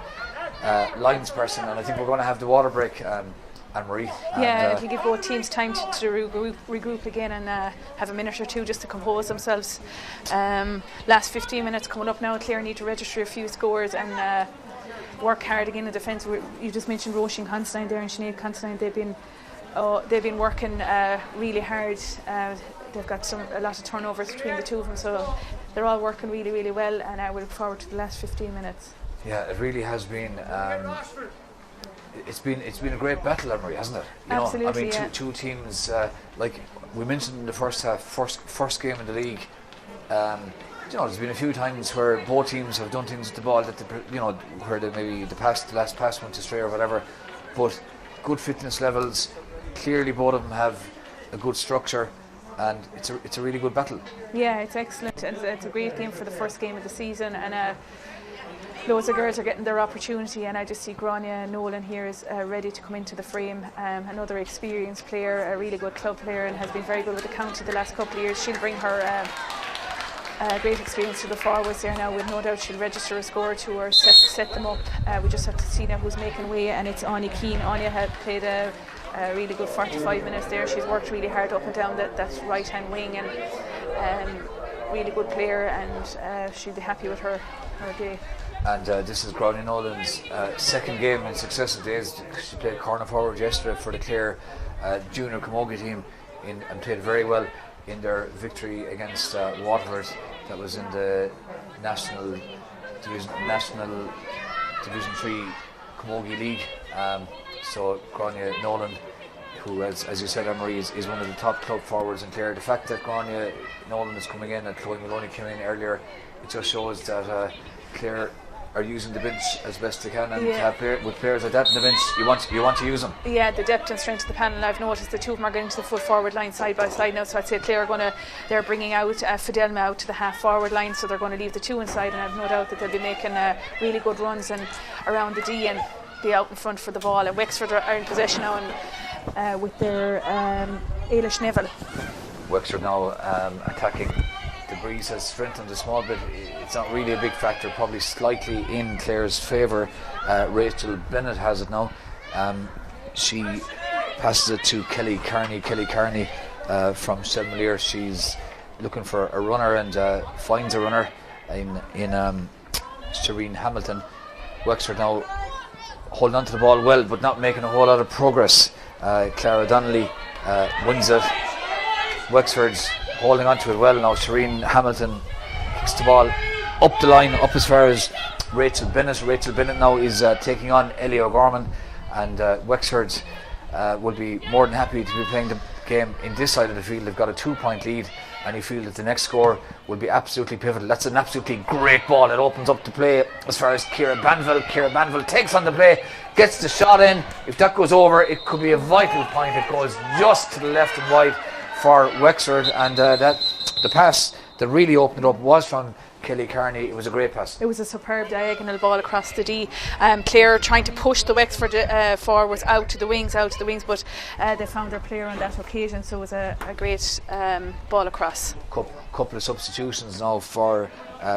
lines person, and I think we're going to have the water break, Anne-Marie. Yeah, it'll give both teams time to regroup again and have a minute or two just to compose themselves. Last 15 minutes coming up now. Clare need to register a few scores and work hard again in defence. You just mentioned Roisin Constantine there and Sinead Constantine. They've been working really hard. They've got a lot of turnovers between the two of them, so they're all working really, really well, and I will look forward to the last 15 minutes. Yeah, it really has been. It's been a great battle, Anne-Marie, hasn't it? Absolutely, two teams, like we mentioned in the first half, first game in the league. There's been a few times where both teams have done things with the ball that where maybe the last pass went astray or whatever. But good fitness levels. Clearly, both of them have a good structure, and it's a really good battle. Yeah, it's excellent. It's a great game for the first game of the season, and loads of girls are getting their opportunity, and I just see Grania Nolan here is ready to come into the frame. Another experienced player, a really good club player, and has been very good with the county the last couple of years. She'll bring her great experience to the forwards there now. With no doubt she'll register a score to her, set them up. We just have to see now who's making way, and it's Anya Keane. Anya had played a really good 45 minutes there. She's worked really hard up and down that right hand wing, and really good player, and she'll be happy with her day. And this is Grania Nolan's second game in successive days. She played corner forward yesterday for the Clare junior camogie team and played very well in their victory against Waterford. That was in the National Division 3 Camogie League. So Grania Nolan, who as you said, Anne-Marie, is one of the top club forwards in Clare. The fact that Grania Nolan is coming in and Chloe Maloney came in earlier, it just shows that Clare are using the bench as best they can, and with players like that in the bench, you want to use them. Yeah, the depth and strength of the panel. I've noticed the two of them are getting to the full forward line side by side now, so I'd say Clare they're bringing out Fidelma out to the half forward line, so they're going to leave the two inside, and I've no doubt that they'll be making really good runs and around the D and be out in front for the ball. And Wexford are in possession now, and with their Ailish Neville. Wexford now attacking. The breeze has strengthened a small bit. It's not really a big factor, probably slightly in Clare's favour. Rachel Bennett has it now. She passes it to Kelly Carney. Kelly Carney from Selmalier. She's looking for a runner and finds a runner in Shireen Hamilton. Wexford now holding on to the ball well, but not making a whole lot of progress. Clara Donnelly wins it. Wexford's holding on to it well now. Shireen Hamilton kicks the ball up the line, up as far as Rachel Bennett. Rachel Bennett now is taking on Ellie O'Gorman, and Wexford will be more than happy to be playing the game in this side of the field. They've got a 2-point lead, and you feel that the next score will be absolutely pivotal. That's an absolutely great ball. It opens up the play as far as Ciara Banville. Ciara Banville takes on the play, gets the shot in. If that goes over, it could be a vital point. It goes just to the left and wide for Wexford, and that the pass that really opened it up was from Kelly Carney. It was a great pass. It was a superb diagonal ball across the D. Clare trying to push the Wexford forwards out to the wings, but they found their player on that occasion, so it was a great ball across. Couple of substitutions now for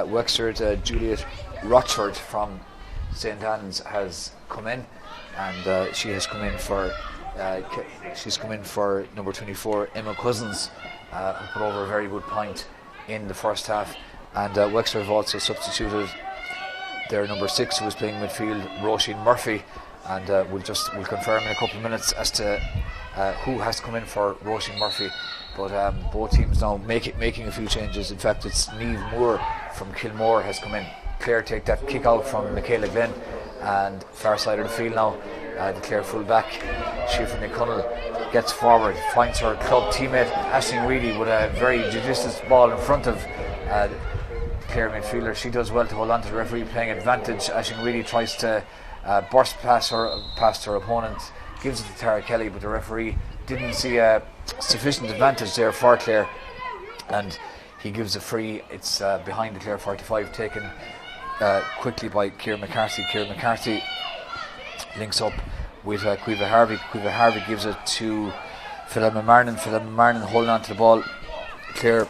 Wexford. Juliet Rochford from St. Anne's has come in, and she has come in for she's come in for number 24 Emma Cousins, who put over a very good point in the first half. And Wexford have also substituted their number 6, who was playing midfield, Roisin Murphy, and we'll confirm in a couple of minutes as to who has come in for Roisin Murphy. But both teams now making a few changes. In fact, it's Niamh Moore from Kilmore has come in. Clare take that kick out from Michaela Glenn, and far side of the field now, the Clare full back, Siofra McConnell, gets forward, finds her club teammate Aisling Reedy with a very judicious ball in front of Clare midfielder. She does well to hold on to the referee playing advantage. Aisling Reedy tries to burst past her opponent, gives it to Tara Kelly, but the referee didn't see a sufficient advantage there for Clare, and he gives a free. It's behind the Clare 45, taken quickly by Ciara McCarthy. Ciara McCarthy links up with Caoimhe Harvey. Caoimhe Harvey gives it to Philomena Marnin. Philomena Marnin holding on to the ball. Clare,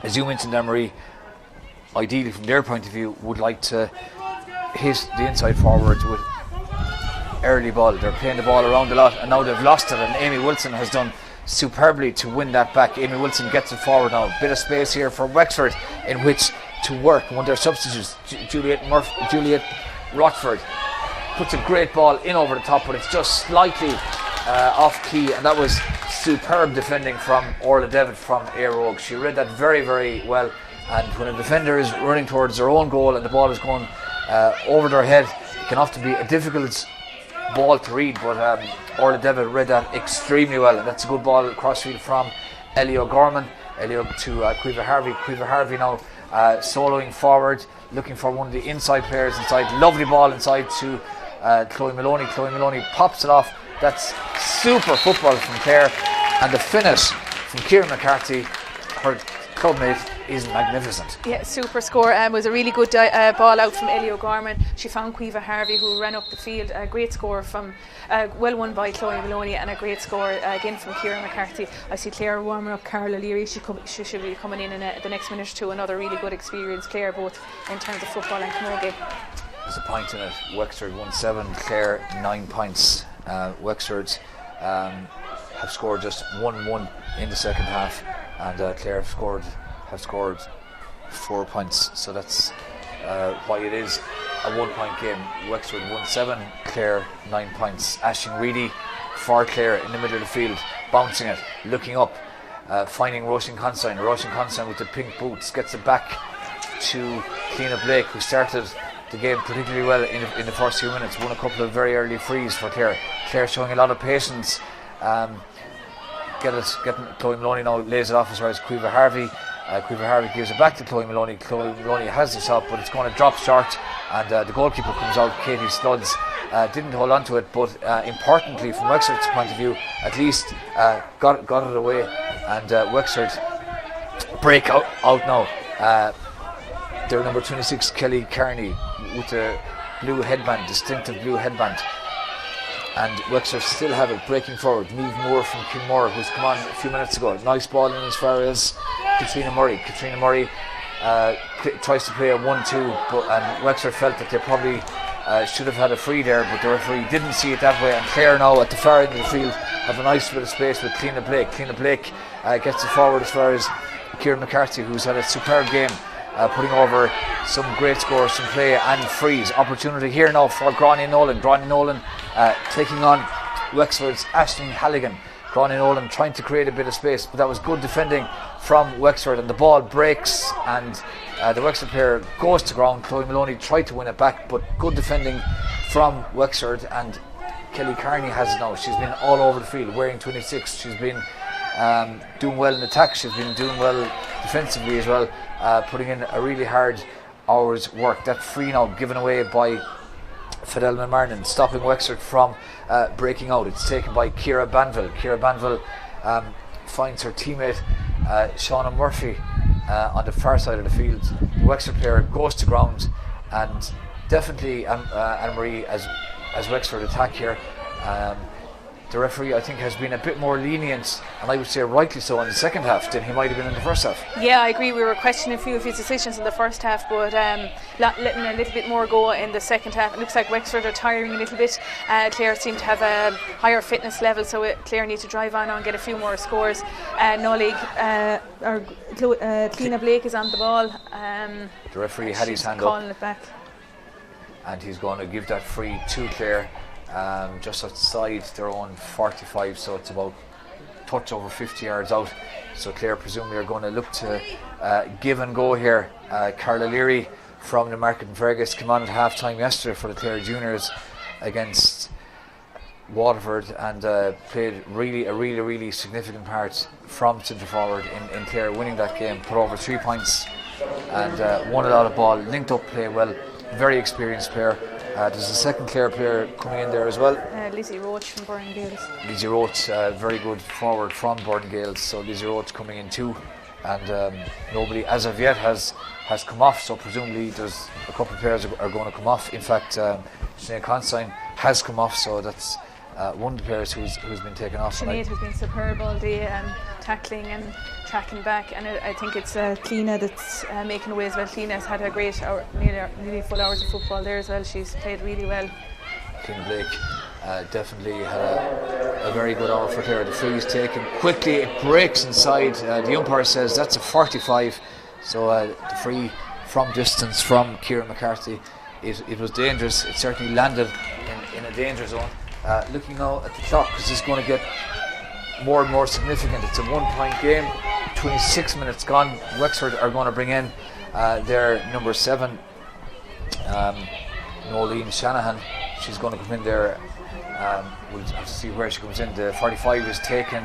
as you mentioned, Anne-Marie, ideally from their point of view, would like to hit the inside forwards with early ball. They're playing the ball around a lot, and now they've lost it, and Amy Wilson has done superbly to win that back. Amy Wilson gets it forward now. A bit of space here for Wexford in which to work. One of their substitutes, Juliet Rochford, puts a great ball in over the top, but it's just slightly off key, and that was superb defending from Orla Devitt from Éire Óg. She read that very, very well, and when a defender is running towards their own goal and the ball is going over their head, it can often be a difficult ball to read, but Orla Devitt read that extremely well, and that's a good ball across field from Ellie O'Gorman. Ellie to Caoimhe Harvey. Caoimhe Harvey now soloing forward, looking for one of the inside players inside. Lovely ball inside to Chloe Maloney. Chloe Maloney pops it off. That's super football from Clare, and the finish from Ciara McCarthy, her clubmate, is magnificent. Yeah, super score. Was a really good ball out from Ellie O'Gorman. She found Caoimhe Harvey, who ran up the field. A great score from, well won by Chloe Maloney, and a great score again from Ciara McCarthy. I see Clare warming up Carla Leary. She should be coming in the next minute or two. Another really good experience, Clare, both in terms of football and camogie. There's a point in it. Wexford 1-7, Clare 9 points. Wexford have scored just 1-1 in the second half, and Clare have scored 4 points, so that's why it is a 1 point game. Wexford 1-7, Clare 9 points. Aisling Reedy for Clare in the middle of the field, bouncing it, looking up, finding Roisin Consign. Roisin Consign with the pink boots gets it back to Cliona Blake, who started the game particularly well in the first few minutes. Won a couple of very early frees for Clare. Clare showing a lot of patience. Getting Chloe Maloney now lays it off as far as Caoimhe Harvey. Caoimhe Harvey gives it back to Chloe Maloney. Chloe Maloney has the shot, but it's going to drop short, and the goalkeeper comes out. Katie Sludds didn't hold on to it, but importantly from Wexford's point of view, at least got it away, and Wexford break out now. Their number 26, Kelly Carney, with a blue headband, distinctive blue headband. And Wexford still have it, breaking forward. Niamh Moore from Kilmore, who's come on a few minutes ago. Nice ball in as far as Katrina Murray. Katrina Murray tries to play a 1-2, and Wexford felt that they probably should have had a free there, but the referee didn't see it that way. And Clare now at the far end of the field have a nice bit of space with Cliona Blake. Cliona Blake gets it forward as far as Ciara McCarthy, who's had a superb game, putting over some great scores, some play and frees. Opportunity here now for Gráinne Nolan. Gráinne Nolan taking on Wexford's Aisling Halligan. Gráinne Nolan trying to create a bit of space, but that was good defending from Wexford, and the ball breaks, and the Wexford player goes to ground. Chloe Maloney tried to win it back, but good defending from Wexford, and Kelly Carney has it now. She's been all over the field wearing 26. She's been doing well in attack. She's been doing well defensively as well, putting in a really hard hour's work. That free now given away by Fidel Marnin, stopping Wexford from breaking out. It's taken by Ciara Banville. Ciara Banville finds her teammate Shauna Murphy on the far side of the field. The Wexford player goes to ground, and definitely Anne-Marie, as Wexford attack here, the referee, I think, has been a bit more lenient, and I would say rightly so, in the second half than he might have been in the first half. Yeah, I agree. We were questioning a few of his decisions in the first half, but letting a little bit more go in the second half. It looks like Wexford are tiring a little bit. Clare seem to have a higher fitness level, so Clare need to drive on and get a few more scores. Nolig, Cliona Blake is on the ball. The referee had his hand calling up, it back, and he's going to give that free to Clare. Just outside their own 45, so it's about touch over 50 yards out. So Clare presumably are going to look to give and go here. Carla Leary from the Market and Fergus came on at half time yesterday for the Clare juniors against Waterford, and played a really significant part from centre forward in Clare winning that game. Put over 3 points and won a lot of ball, linked up play well, very experienced player. There's a second Clare player coming in there as well. Lizzie Roach from Burren Gales. Lizzie Roach, very good forward from Burren Gales. So Lizzie Roach coming in too, and nobody as of yet has come off. So presumably there's a couple of players are going to come off. In fact, Sinead Consign has come off, so that's one of the players who's been taken off. Sinead has been superb all day, tackling and tracking back, and I think it's Cliona that's making away as well. Cliona has had a great nearly full hours of football there as well. She's played really well. Cliona Blake definitely had a very good hour for Clare. The free is taken quickly, it breaks inside. The umpire says that's a 45, so the free from distance from Ciara McCarthy, it was dangerous. It certainly landed in a danger zone. Looking now at the clock, because this is going to get more and more significant. It's a 1 point game, 26 minutes gone. Wexford are going to bring in their number 7, Nolene Shanahan. She's going to come in there. We'll have to see where she comes in. The 45 is taken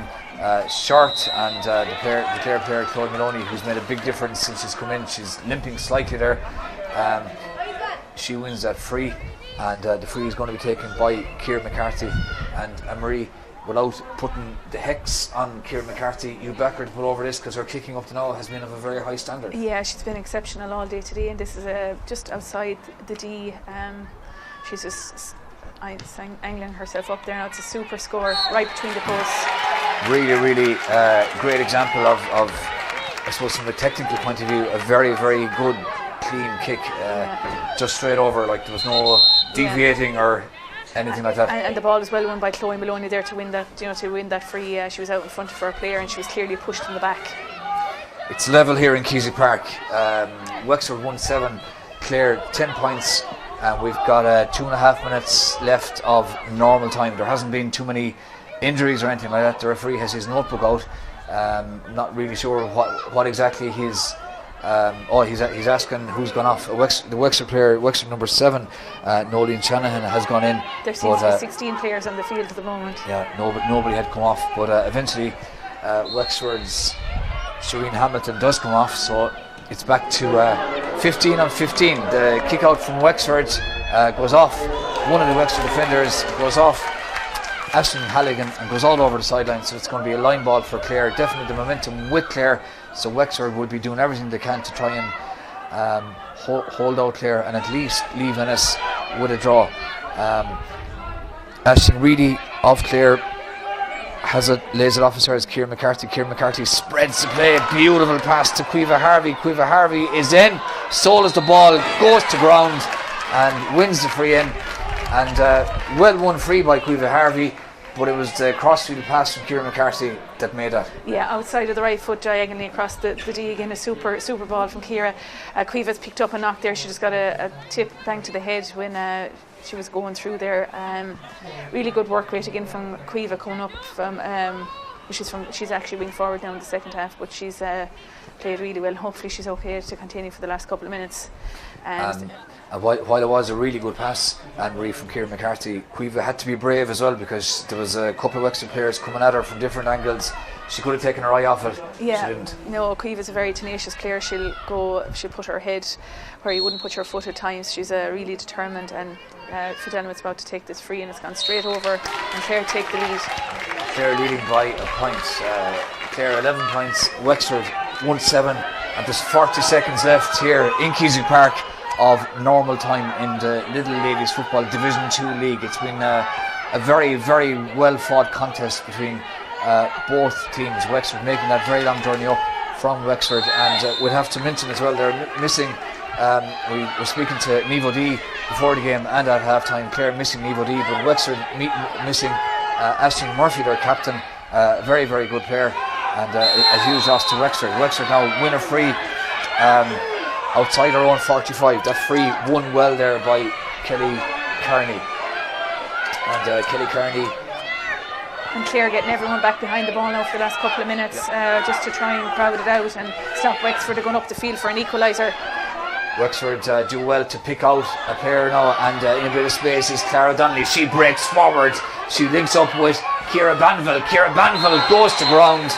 short, and the Clare player Chloe Maloney, who's made a big difference since she's come in, she's limping slightly there. She wins that free, and the free is going to be taken by Ciara McCarthy. And Anne-Marie, without putting the hex on Ciara McCarthy, you back her to put over this, because her kicking up to now has been of a very high standard. Yeah, she's been exceptional all day today, and this is just outside the D. She's just angling herself up there now. It's a super score right between the posts. Really great example of I suppose from a technical point of view, a very good clean kick, just straight over, like there was no deviating or anything like that. And the ball was well won by Chloe Maloney there to win that free. She was out in front of her player, and she was clearly pushed from the back. It's level here in Keswick Park. Wexford 1-7, Clare 10 points, and we've got 2.5 minutes left of normal time. There hasn't been too many injuries or anything like that. The referee has his notebook out. Not really sure what exactly he's asking who's gone off. The Wexford player, Wexford number 7, Nolene Shanahan, has gone in. There seems to be 16 players on the field at the moment. Yeah, nobody had come off, but eventually Wexford's Shireen Hamilton does come off, so it's back to 15 on 15. The kick out from Wexford goes off. One of the Wexford defenders goes off, Ashton Halligan, and goes all over the sideline, so it's going to be a line ball for Clare. Definitely the momentum with Clare, so Wexford will be doing everything they can to try and hold out Clare and at least leave Ennis with a draw. Ashton Reedy of Clare has it, lays it off as far as Ciara McCarthy. Ciara McCarthy spreads the play, beautiful pass to Caoimhe Harvey. Caoimhe Harvey is in, so is the ball, goes to ground and wins the free in, and well won free by Caoimhe Harvey, but it was the crossfield pass from Ciara McCarthy that made that. Yeah, outside of the right foot, diagonally across the D again. A super ball from Ciara. Caoimhe's picked up a knock there. She just got a tip bang to the head when she was going through there. Really good work rate again from Caoimhe coming up from She's actually wing forward now in the second half, but she's played really well. Hopefully she's okay to continue for the last couple of minutes. And while it was a really good pass, Anne-Marie, from Ciara McCarthy, Cueva had to be brave as well, because there was a couple of Wexford players coming at her from different angles. She could have taken her eye off it. Yeah, she didn't. No, Cueva's a very tenacious player. She'll put her head where you wouldn't put your foot at times. She's really determined, and Fidelma's about to take this free, and it's gone straight over, and Clare take the lead. Clare leading by a point. Clare 11 points, Wexford 1-7, and there's 40 seconds left here in Keswick Park of normal time in the Lidl Ladies Football Division 2 League. It's been a very, very well fought contest between both teams. Wexford making that very long journey up from Wexford, and we'll have to mention as well, they're missing, we were speaking to Niamh O'Dea before the game and at half time. Clare missing Niamh O'Dea, but Wexford missing Aisling Murphy, their captain, very, very good player, and a huge loss to Wexford. Wexford now win a free outside their own 45. That free won well there by Kelly Kearney, and Kelly Kearney. And Clare getting everyone back behind the ball now for the last couple of minutes, just to try and crowd it out and stop Wexford. They're going up the field for an equaliser. Wexford do well to pick out a player now, and in a bit of space is Clara Donnelly. She breaks forward, she links up with Ciara Banville. Ciara Banville goes to ground.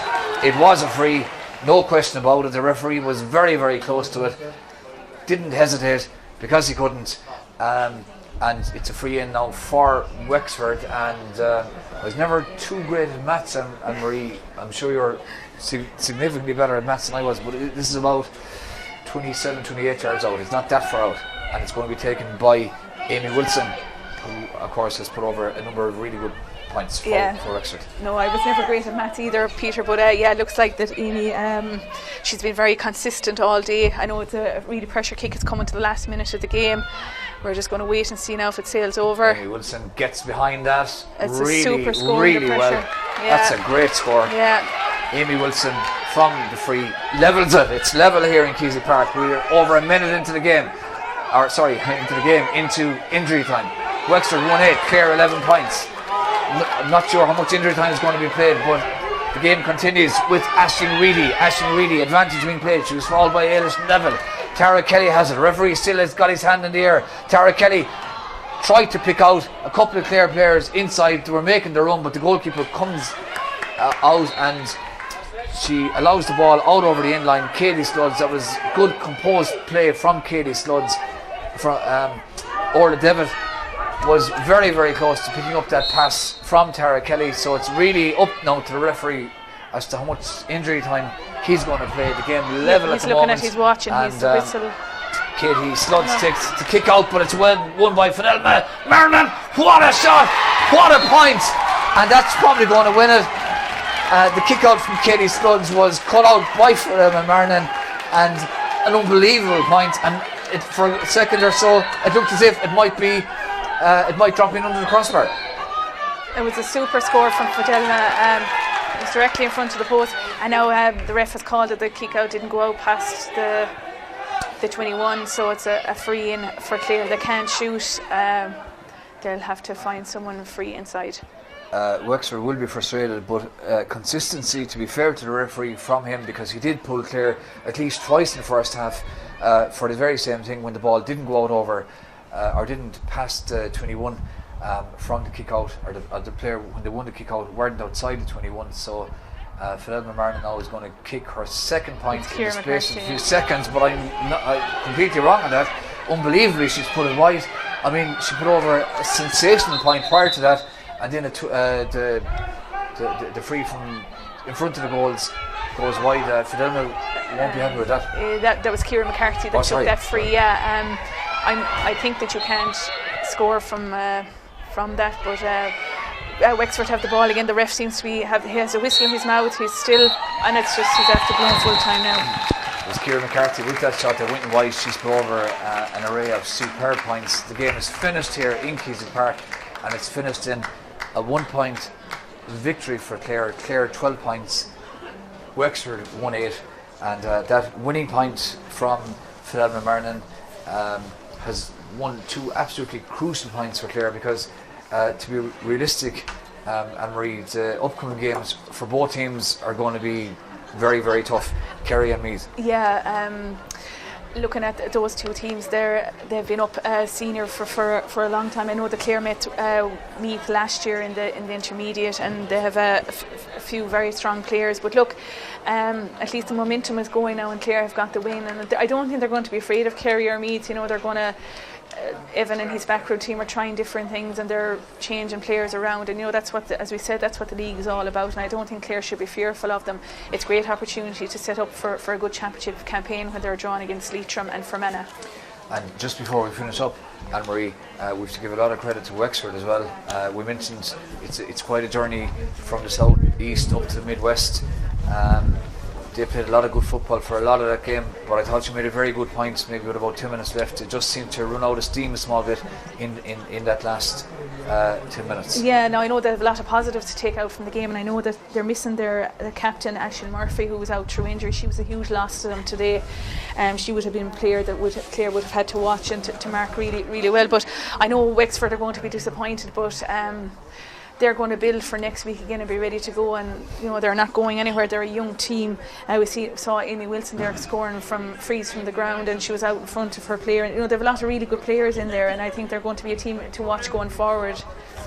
It was a free, no question about it. The referee was very, very close to it, didn't hesitate because he couldn't, and it's a free in now for Wexford. And I was never too great at maths, and Marie, I'm sure you're significantly better at maths than I was, but this is about 27, 28 yards out. It's not that far out, and it's going to be taken by Amy Wilson, who of course has put over a number of really good points for Wexford. No, I was never great at maths either, Peter, but it looks like that Amy, she's been very consistent all day. I know it's a really pressure kick. It's coming to the last minute of the game. We're just going to wait and see now if it sails over. Amy Wilson gets behind that. It's really, a super score, really well. Yeah. That's a great score. Yeah. Amy Wilson from the free levels it. It's level here in Keswick Park. We're over a minute into the game. Into injury time. Wexford 1-8, Clare 11 points. I'm not sure how much injury time is going to be played, but the game continues with Aisling Reedy. Aisling Reedy, advantage being played. She was fouled by Ailish Neville. Tara Kelly has it. The referee still has got his hand in the air. Tara Kelly tried to pick out a couple of Clare players inside. They were making their run, but the goalkeeper comes out and she allows the ball out over the end line. Katie Sludds, that was good composed play from Katie Sludds. Orla Devitt was very, very close to picking up that pass from Tara Kelly, so it's really up now to the referee as to how much injury time he's going to play. The game level at the moment. He's looking at his watch and he's whistle. Katie Sludds takes the kick out, but it's won by Fidelma Marnan. What a shot! What a point! And that's probably going to win it. The kick out from Katie Sludds was cut out by Fidelma Marnan, and an unbelievable point. And for a second or so, it looked as if it might drop in under the crossbar. It was a super score from Fidelma. It was directly in front of the post, and now the ref has called that the kick out didn't go out past the 21, so it's a free in for Clare. They can't shoot. They'll have to find someone free inside. Wexford will be frustrated, but consistency, to be fair to the referee from him, because he did pull Clare at least twice in the first half for the very same thing when the ball didn't go out over or didn't pass the 21 from the kick out, or the player when they won the kick out weren't outside the 21. So Fidelma Marnan now is going to kick her second point in the space of a few seconds, but I'm completely wrong on that. Unbelievably, she's put it wide. I mean, she put over a sensational point prior to that, and then the free from in front of the goals goes wide. Fidelma won't be happy with that. That was Ciara McCarthy that took that free. Yeah, I think that you can't score from that, but Wexford have the ball again. The ref seems to he has a whistle in his mouth. He's still, and it's just he's after blowing full time now. It was Ciara McCarthy with that shot that went wide. She's put over an array of superb points. The game is finished here in Keswick Park, and it's finished in a 1-point victory for Clare. Clare 12 points, Wexford 1-8, and that winning point from Fidelma Marnan has won two absolutely crucial points for Clare, because to be realistic, Anne-Marie, the upcoming games for both teams are going to be very, very tough. Kerry and Meath. Yeah, looking at those two teams there, they've been up senior for a long time. I know the Clare met Meath last year in the intermediate, and they have a few very strong players. But look, at least the momentum is going now, and Clare have got the win. And I don't think they're going to be afraid of Kerry or Meath. You know, they're going to. Evan and his backroom team are trying different things, and they're changing players around, and you know that's what as we said, that's what the league is all about, and I don't think Clare should be fearful of them. It's a great opportunity to set up for a good championship campaign when they're drawn against Leitrim and Fermanagh. And just before we finish up, Anne-Marie, we have to give a lot of credit to Wexford as well. We mentioned it's quite a journey from the south east up to the Midwest. They played a lot of good football for a lot of that game, but I thought you made a very good point, maybe with about 2 minutes left. It just seemed to run out of steam a small bit in that last 10 minutes. Yeah, no, I know they have a lot of positives to take out from the game, and I know that they're missing their captain, Aisling Murphy, who was out through injury. She was a huge loss to them today. She would have been a player that Clare would have had to watch and to mark really, really well. But I know Wexford are going to be disappointed, but they're going to build for next week again and be ready to go, and you know they're not going anywhere. They're a young team. We saw Amy Wilson there scoring from frees from the ground, and she was out in front of her player, and you know they have a lot of really good players in there, and I think they're going to be a team to watch going forward.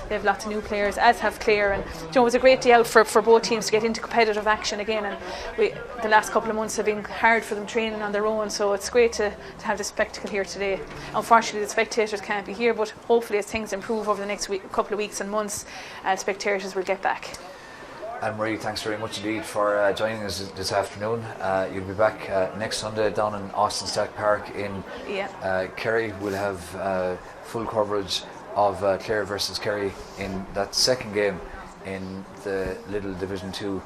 They have lots of new players, as have Clare, and you know, it was a great day out for both teams to get into competitive action again, and the last couple of months have been hard for them training on their own, so it's great to have the spectacle here today. Unfortunately the spectators can't be here, but hopefully as things improve over the next couple of weeks and months, spectators will get back. Anne-Marie, thanks very much indeed for joining us this afternoon. You'll be back next Sunday down in Austin Stack Park in Kerry. We'll have full coverage of Clare versus Kerry in that second game in the Lidl Division 2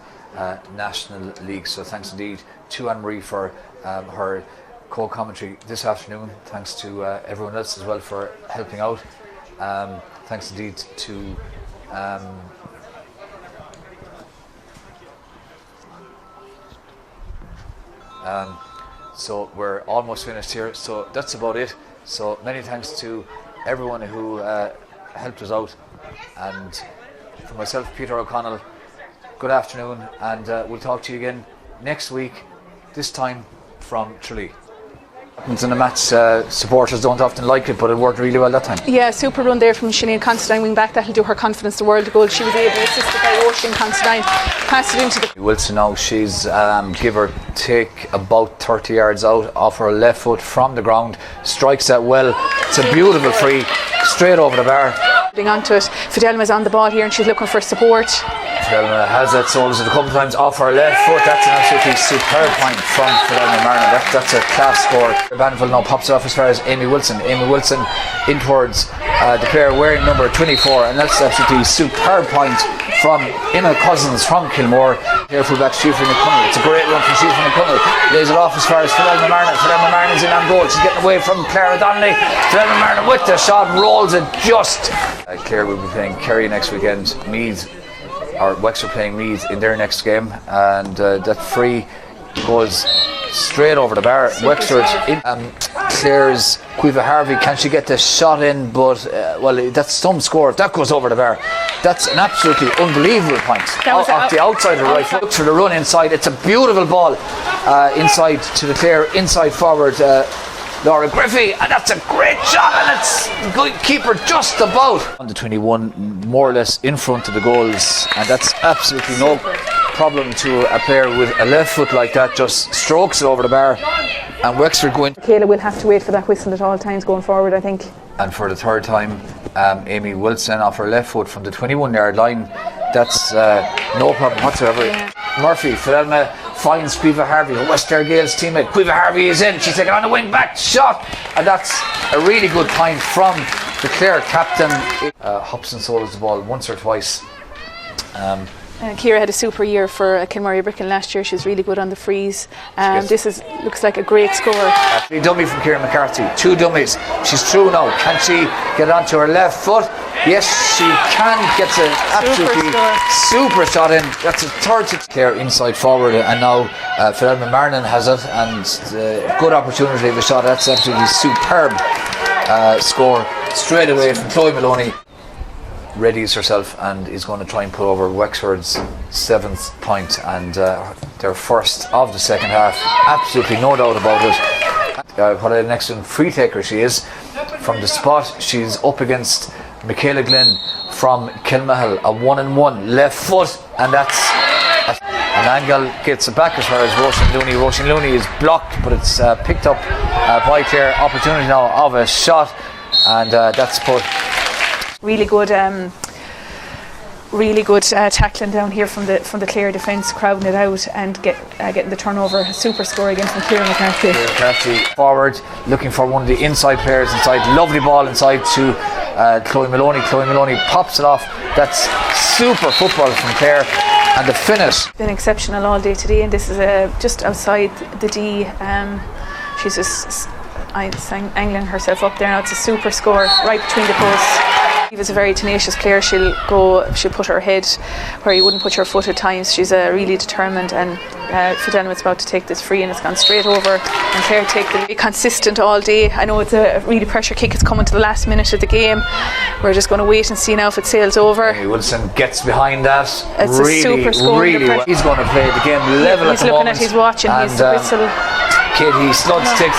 National League. So thanks indeed to Anne-Marie for her co-commentary this afternoon. Thanks to everyone else as well for helping out. Thanks indeed to so we're almost finished here, so that's about it. So many thanks to everyone who helped us out, and for myself, Peter O'Connell, good afternoon, and we'll talk to you again next week, this time from Tralee. In a match, supporters don't often like it, but it worked really well that time. Yeah, super run there from Sinead Considine, wing back. That'll do her confidence the world of goal. She was able to assist by Ocean Considine, pass it into the Wilson now. She's give or take about 30 yards out off her left foot from the ground, strikes that well. It's a beautiful free, straight over the bar. Onto it. Fidelma's on the ball here and she's looking for support. Fidelma has that soles a couple of times off her left foot. That's an absolutely superb point from Fidelma Martin. That's a class score. Banville now pops it off as far as Amy Wilson. Amy Wilson in towards the player wearing number 24, and that's absolutely superb point from Emma Cousins from Kilmore. Here fullback Stephen McConnell. It's a great run from Stephen McConnell. Lays it off as far as Fidelma Martin. Fidelma Martin's in on goal. She's getting away from Clare Donnelly. Fidelma Martin with the shot, rolls it just. Clare will be playing Kerry next weekend. Meath, or Wexford playing Meath in their next game, and that free goes straight over the bar. Wexford in Clare's Quiva Harvey, can she get the shot in? But well, that's some score. That goes over the bar. That's an absolutely unbelievable point off the outside of the right foot. Looks for the run inside. It's a beautiful ball inside to the Clare inside forward Laura Griffey, and that's a great shot, and it's good keeper just about on the 21, more or less in front of the goals, and that's absolutely no problem to a player with a left foot like that. Just strokes it over the bar, and Wexford going. Kayla will have to wait for that whistle at all times going forward, I think. And for the third time, Amy Wilson off her left foot from the 21-yard line. That's no problem whatsoever. Yeah. Murphy, Fidelma finds Quiva Harvey, a West Gale's teammate. Quiva Harvey is in. She's taking on the wing back shot, and that's a really good point from the Clare captain. Hobson solos the ball once or twice. Ciara had a super year for Kilmurray Bricken last year. She's really good on the frees. This looks like a great score. A dummy from Ciara McCarthy. 2 dummies. She's through now. Can she get onto her left foot? Yes, she can. Gets an absolutely super shot in. That's a third to Clare inside forward, and now Fidelma Martin has it, and good opportunity of a shot. That's absolutely superb score straight away from Chloe Maloney. readies herself and is going to try and put over Wexford's 7th point, and their first of the second half. Absolutely no doubt about it. What an excellent free taker she is from the spot. She's up against Michaela Glynn from Kilmahel, a 1-on-1 left foot, and that's an angle gets it back as far as Roisin Looney. Roisin Looney is blocked, but it's picked up by Clare. Opportunity now of a shot, and that's put. Really good tackling down here from the Clare defence, crowding it out and getting the turnover. A super score again from Clare McCarthy. McCarthy forward, looking for one of the inside players inside. Lovely ball inside to Chloe Maloney. Chloe Maloney pops it off. That's super football from Clare. And the finish. Been exceptional all day today, and this is just outside the D. She's just angling herself up there now. It's a super score right between the posts. She was a very tenacious player. She'll put her head where you wouldn't put your foot at times. She's really determined, and Fidelma's about to take this free, and it's gone straight over, and Clare take the consistent all day. I know it's a really pressure kick. It's coming to the last minute of the game. We're just going to wait and see now if it sails over. Wilson gets behind that. It's really, a super score. Really well. He's going to play the game level at the moment. He's looking at his watch and he's the whistle. Katie Sludstick